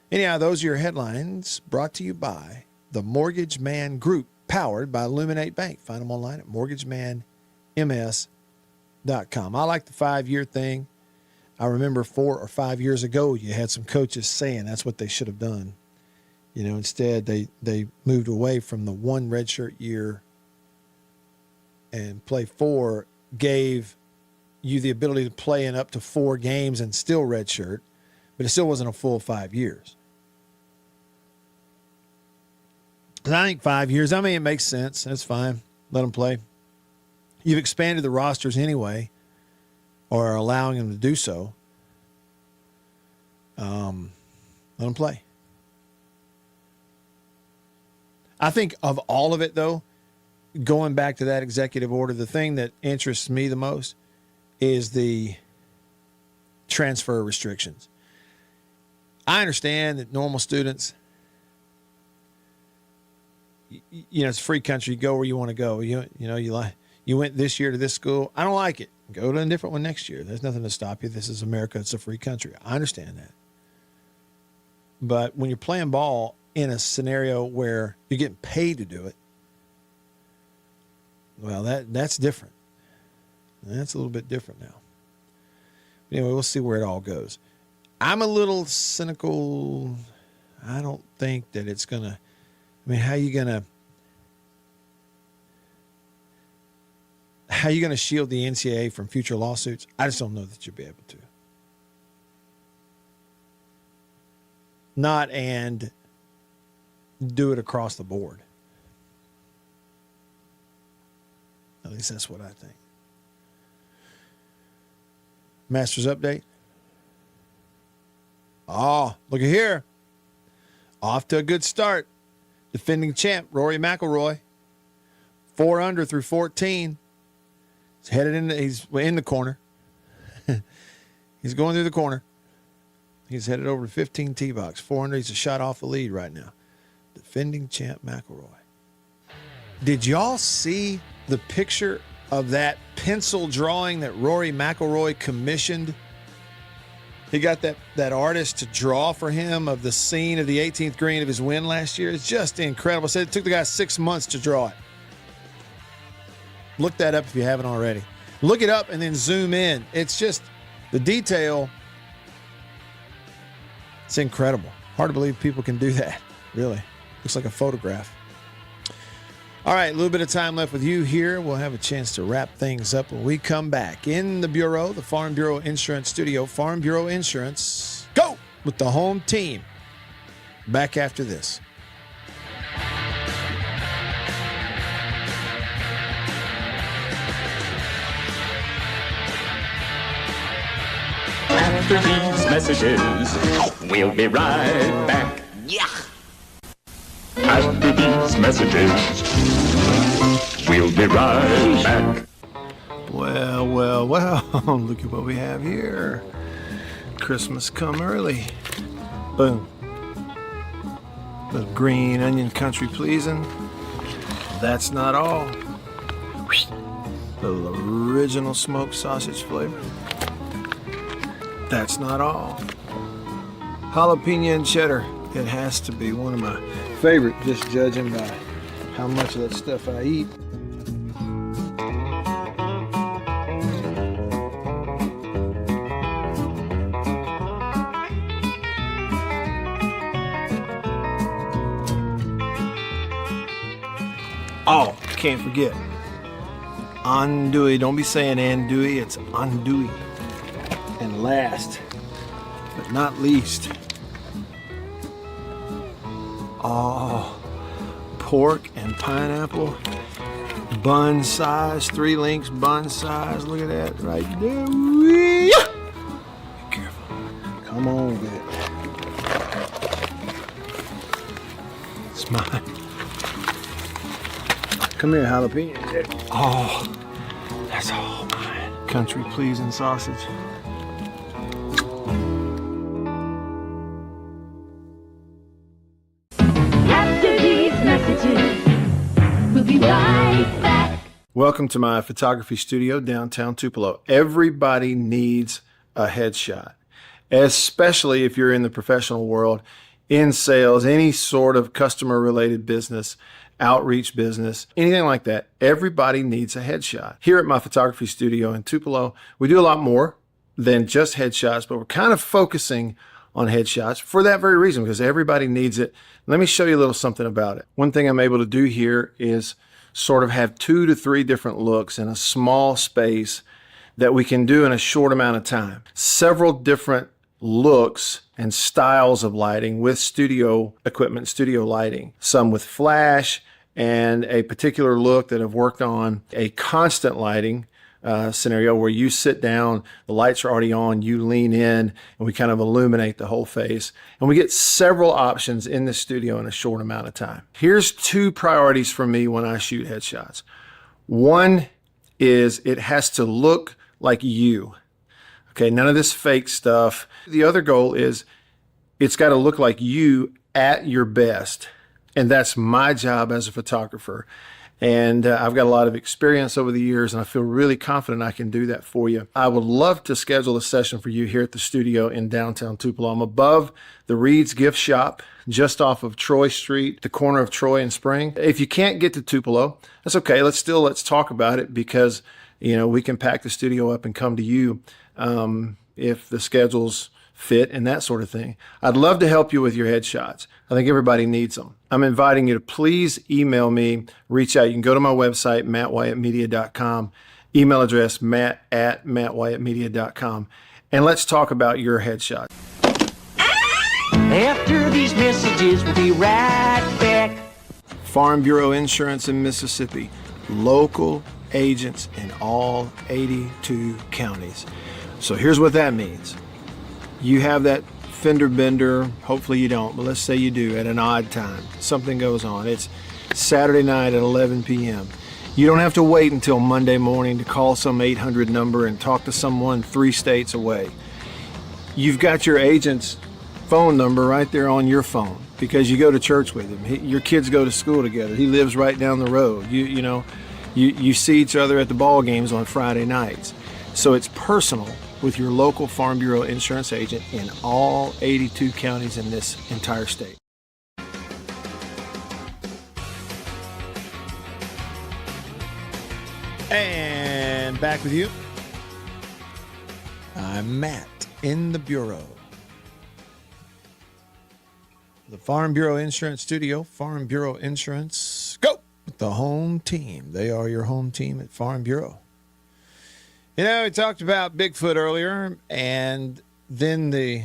Anyhow, those are your headlines brought to you by the Mortgage Man Group, powered by Illuminate Bank. Find them online at mortgagemanms.com. I like the 5-year thing. I remember 4 or 5 years ago, you had some coaches saying that's what they should have done. You know, instead they moved away from the 1 redshirt year and play 4, gave you the ability to play in up to 4 games and still redshirt, but it still wasn't a full 5 years. And I think 5 years, I mean, it makes sense. That's fine. Let them play. You've expanded the rosters anyway, or are allowing them to do so. Let them play. I think of all of it, though, going back to that executive order, the thing that interests me the most is the transfer restrictions. I understand that normal students, you know, it's a free country. You go where you want to go. You went this year to this school. I don't like it. Go to a different one next year. There's nothing to stop you. This is America. It's a free country. I understand that. But when you're playing ball in a scenario where you're getting paid to do it, well, that's different. That's a little bit different now. Anyway, we'll see where it all goes. I'm a little cynical. I don't think that it's going to, I mean, how are you going to shield the NCAA from future lawsuits? I just don't know that you'll be able to. Not and do it across the board. At least that's what I think. Masters update. Oh, look at here. Off to a good start. Defending champ, Rory McIlroy. 4 under through 14. He's in the corner. He's going through the corner. He's headed over to 15 tee box. 400. He's a shot off the lead right now. Defending champ McIlroy. Did y'all see the picture of that pencil drawing that Rory McIlroy commissioned? He got that artist to draw for him of the scene of the 18th green of his win last year. It's just incredible. Said it took the guy 6 months to draw it. Look that up if you haven't already. Look it up and then zoom in. It's just the detail. It's incredible. Hard to believe people can do that, really. Looks like a photograph. All right, a little bit of time left with you here. We'll have a chance to wrap things up when we come back. In the Bureau, the Farm Bureau Insurance Studio, Farm Bureau Insurance, go with the home team. Back after this. After these messages, we'll be right back. Yeah. After these messages, we'll be right back. Well, look at what we have here. Christmas come early. Boom. Little green onion country pleasing. That's not all. Little original smoked sausage flavor. That's not all. Jalapeno and cheddar. It has to be one of my favorite, just judging by how much of that stuff I eat. Oh, can't forget. Andouille. Don't be saying andouille, it's andouille. And last, but not least, pork and pineapple, bun size, 3 links bun size. Look at that right there. Be careful. Come on with it. It's mine. Come here, jalapeno. Oh, that's all mine. Country pleasing sausage. We'll be right back. Welcome to my photography studio downtown Tupelo. Everybody needs a headshot, especially if you're in the professional world, in sales, any sort of customer related business, outreach business, anything like that. Everybody needs a headshot. Here at my photography studio in Tupelo, we do a lot more than just headshots, but we're kind of focusing on headshots for that very reason, because everybody needs it. Let me show you a little something about it. One thing I'm able to do here is sort of have 2 to 3 different looks in a small space that we can do in a short amount of time. Several different looks and styles of lighting with studio equipment, studio lighting. Some with flash and a particular look that I've worked on, a constant lighting scenario where you sit down, the lights are already on, you lean in, and we kind of illuminate the whole face. And we get several options in the studio in a short amount of time. Here's 2 priorities for me when I shoot headshots. One is it has to look like you. Okay, none of this fake stuff. The other goal is it's got to look like you at your best. And that's my job as a photographer. And I've got a lot of experience over the years, and I feel really confident I can do that for you. I would love to schedule a session for you here at the studio in downtown Tupelo. I'm above the Reed's Gift Shop, just off of Troy Street, the corner of Troy and Spring. If you can't get to Tupelo, that's okay. Let's talk about it, because we can pack the studio up and come to you if the schedules fit and that sort of thing. I'd love to help you with your headshots. I think everybody needs them. I'm inviting you to please email me, reach out. You can go to my website, mattwyattmedia.com, email address matt@mattwyattmedia.com, and let's talk about your headshot. After these messages, we'll be right back. Farm Bureau Insurance in Mississippi, local agents in all 82 counties. So here's what that means. You have that fender bender, hopefully you don't, but let's say you do at an odd time. Something goes on. It's Saturday night at 11 p.m. You don't have to wait until Monday morning to call some 800 number and talk to someone 3 states away. You've got your agent's phone number right there on your phone because you go to church with him. Your kids go to school together. He lives right down the road. You see each other at the ball games on Friday nights. So it's personal with your local Farm Bureau insurance agent in all 82 counties in this entire state. And back with you. I'm Matt in the Bureau. The Farm Bureau Insurance Studio, Farm Bureau Insurance. Go with the home team. They are your home team at Farm Bureau. You know, we talked about Bigfoot earlier, and then the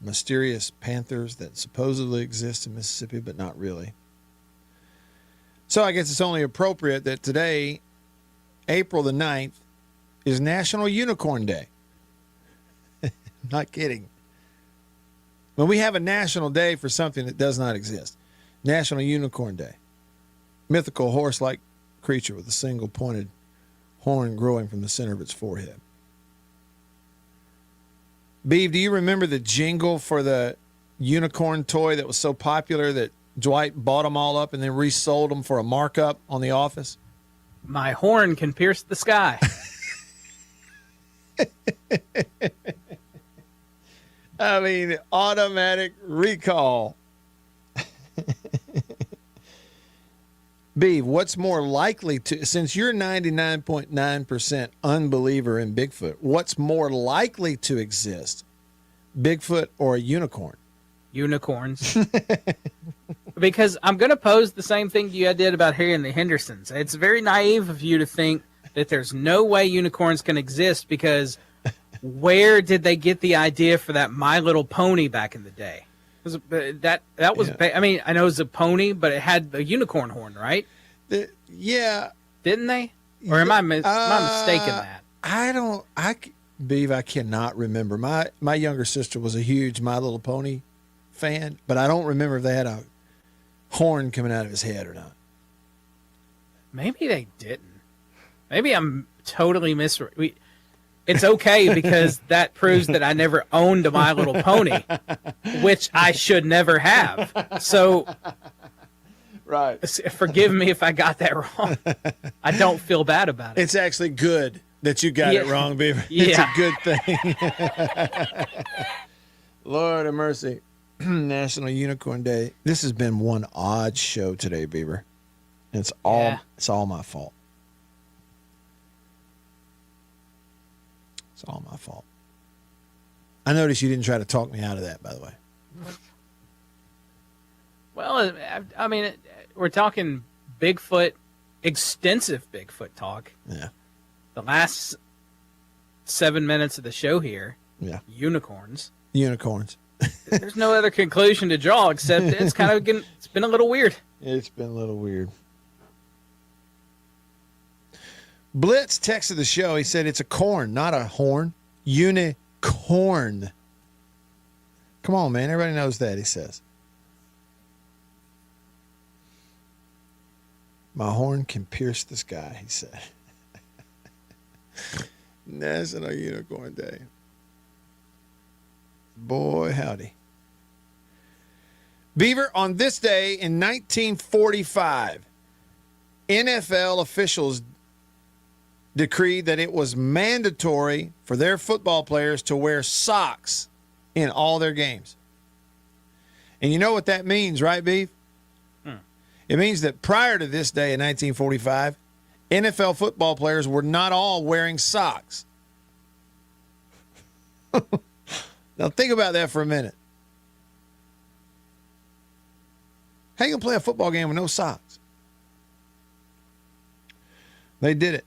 mysterious panthers that supposedly exist in Mississippi, but not really. So I guess it's only appropriate that today, April the 9th, is National Unicorn Day. Not kidding. Well, we have a national day for something that does not exist. National Unicorn Day. Mythical horse-like creature with a single pointed horn growing from the center of its forehead. Beeve, do you remember the jingle for the unicorn toy that was so popular that Dwight bought them all up and then resold them for a markup on The Office? My horn can pierce the sky. I mean, automatic recall. Beeve, what's more likely to, since you're 99.9% unbeliever in Bigfoot, what's more likely to exist, Bigfoot or a unicorn? Unicorns. Because I'm going to pose the same thing you did about Harry and the Hendersons. It's very naive of you to think that there's no way unicorns can exist because where did they get the idea for that My Little Pony back in the day? That was, yeah. I mean, I know it was a pony, but it had a unicorn horn, right? Yeah. Didn't they? Or am I mistaken that? Beeve, I cannot remember. My younger sister was a huge My Little Pony fan, but I don't remember if they had a horn coming out of his head or not. Maybe they didn't. Maybe I'm totally It's okay because that proves that I never owned a My Little Pony, which I should never have. So, right. Forgive me if I got that wrong. I don't feel bad about it. It's actually good that you got it wrong, Beaver. It's a good thing. Lord have mercy. National Unicorn Day. This has been one odd show today, Beaver. It's all my fault. It's all my fault. I noticed you didn't try to talk me out of that, by the way. Well, I mean, we're talking Bigfoot, extensive Bigfoot talk. Yeah. The last 7 minutes of the show here. Yeah. Unicorns. There's no other conclusion to draw except it's kind of it's been a little weird. It's been a little weird. Blitz texted the show. He said it's a corn, not a horn. Unicorn. Come on, man. Everybody knows that, he says. My horn can pierce the sky, he said. National Unicorn Day. Boy, howdy. Beaver, on this day in 1945, NFL officials decreed that it was mandatory for their football players to wear socks in all their games. And you know what that means, right, Beef? It means that prior to this day in 1945, NFL football players were not all wearing socks. Now think about that for a minute. How you going to play a football game with no socks? They did it.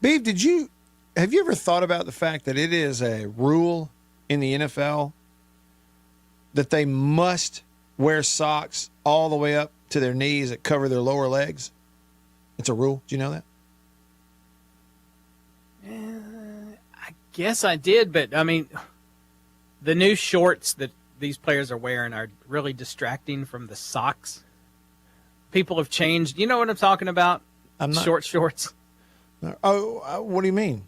Beef, have you ever thought about the fact that it is a rule in the NFL that they must wear socks all the way up to their knees that cover their lower legs? It's a rule. Do you know that? I guess I did, but I mean, the new shorts that these players are wearing are really distracting from the socks. People have changed. You know what I'm talking about? Short shorts. Oh, what do you mean?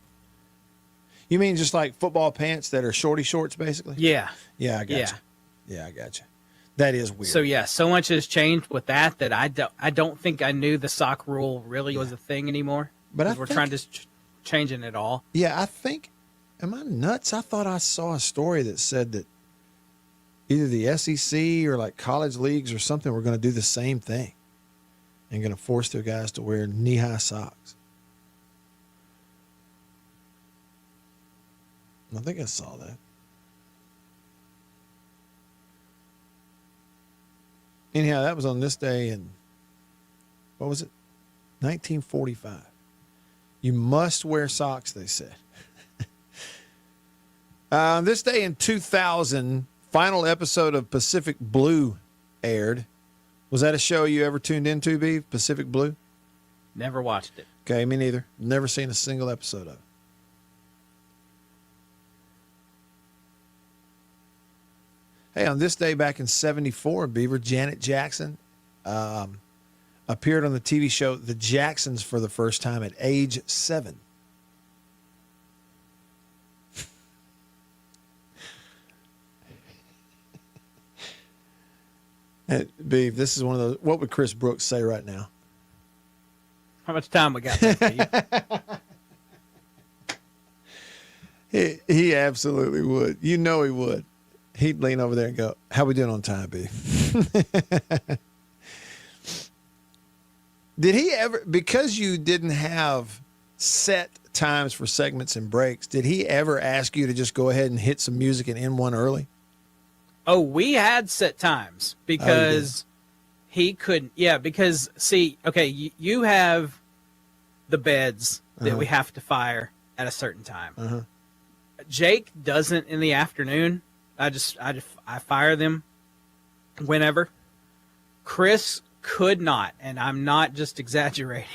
You mean just like football pants that are shorty shorts, basically? Yeah. Yeah, I got you. Yeah, I got you. That is weird. So yeah, so much has changed with that I don't think I knew the sock rule really was a thing anymore. But we're trying to changing it all. Yeah, I think. Am I nuts? I thought I saw a story that said that either the SEC or like college leagues or something were going to do the same thing and going to force their guys to wear knee-high socks. I think I saw that. Anyhow, that was on this day in, what was it? 1945. You must wear socks, they said. This day in 2000, final episode of Pacific Blue aired. Was that a show you ever tuned into, Beef? Pacific Blue? Never watched it. Okay, me neither. Never seen a single episode of it. Hey, on this day back in 74, Beaver, Janet Jackson appeared on the TV show The Jacksons for the first time at age 7. Hey, Beav, this is one of those. What would Chris Brooks say right now? How much time we got left, Beav? He absolutely would. You know he would. He'd lean over there and go, "How we doing on time, B?" Did he ever, because you didn't have set times for segments and breaks, did he ever ask you to just go ahead and hit some music and end one early? Oh, we had set times because he couldn't. Yeah, because, see, okay, you have the beds that we have to fire at a certain time. Jake doesn't in the afternoon. I fire them whenever. Chris could not, and I'm not just exaggerating,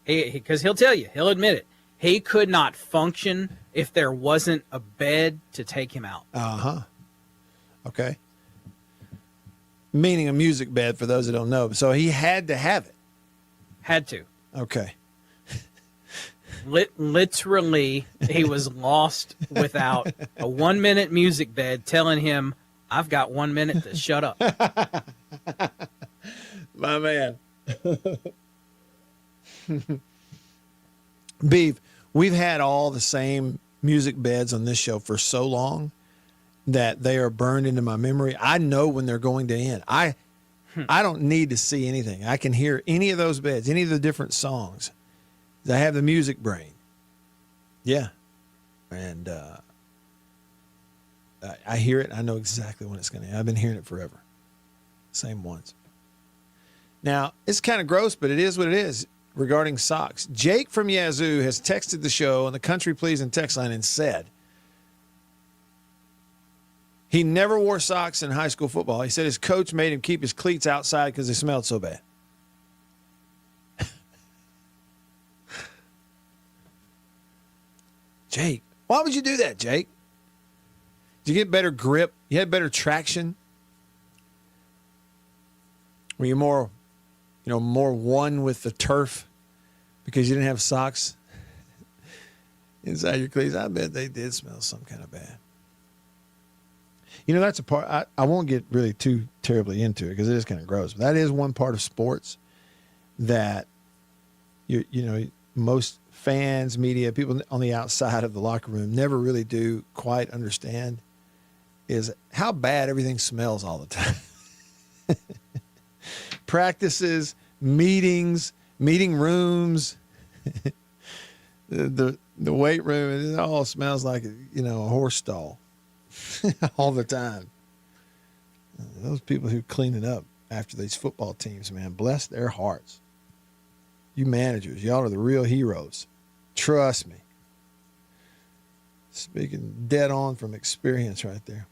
because he'll tell you, he'll admit it. He could not function if there wasn't a bed to take him out. Okay. Meaning a music bed, for those that don't know. So he had to have it. Had to. Okay. Literally, he was lost without a 1-minute music bed telling him, "I've got 1 minute to shut up." My man. Beef, we've had all the same music beds on this show for so long that they are burned into my memory. I know when they're going to end. I don't need to see anything. I can hear any of those beds, any of the different songs. I have the music brain. Yeah. And I hear it. I know exactly when it's going to end. I've been hearing it forever. Same ones. Now, it's kind of gross, but it is what it is regarding socks. Jake from Yazoo has texted the show on the Country Pleasing text line and said he never wore socks in high school football. He said his coach made him keep his cleats outside because they smelled so bad. Jake, why would you do that, Jake? Did you get better grip? You had better traction? Were you more one with the turf because you didn't have socks inside your cleats? I bet they did smell some kind of bad. That's a part, I won't get really too terribly into it because it is kind of gross, but that is one part of sports that, most fans, media, people on the outside of the locker room never really do quite understand is how bad everything smells all the time. Practices, meetings, meeting rooms, the weight room, it all smells like, a horse stall all the time. Those people who clean it up after these football teams, man, bless their hearts. You managers, y'all are the real heroes. Trust me. Speaking dead on from experience right there.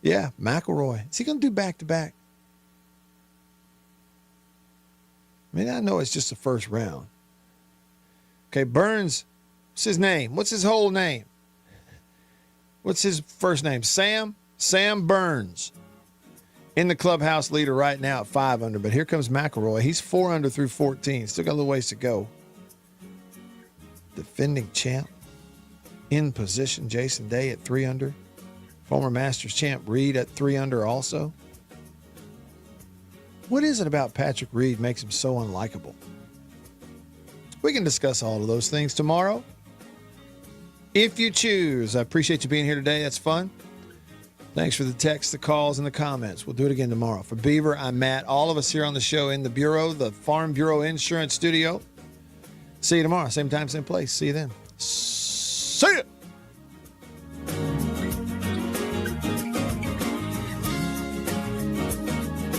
Yeah, McElroy. Is he going to do back-to-back? I mean, I know it's just the first round. Okay, Burns, what's his name? What's his whole name? What's his first name? Sam? Sam Burns. in the clubhouse leader right now at 5 under, but here comes McElroy. He's 4 under through 14. Still got a little ways to go. Defending champ in position, Jason Day at 3 under. Former Masters champ Reed at 3 under also. What is it about Patrick Reed makes him so unlikable? We can discuss all of those things tomorrow, if you choose. I appreciate you being here today. That's fun. Thanks for the texts, the calls, and the comments. We'll do it again tomorrow. For Beaver, I'm Matt. All of us here on the show in the Bureau, the Farm Bureau Insurance Studio. See you tomorrow. Same time, same place. See you then. See ya.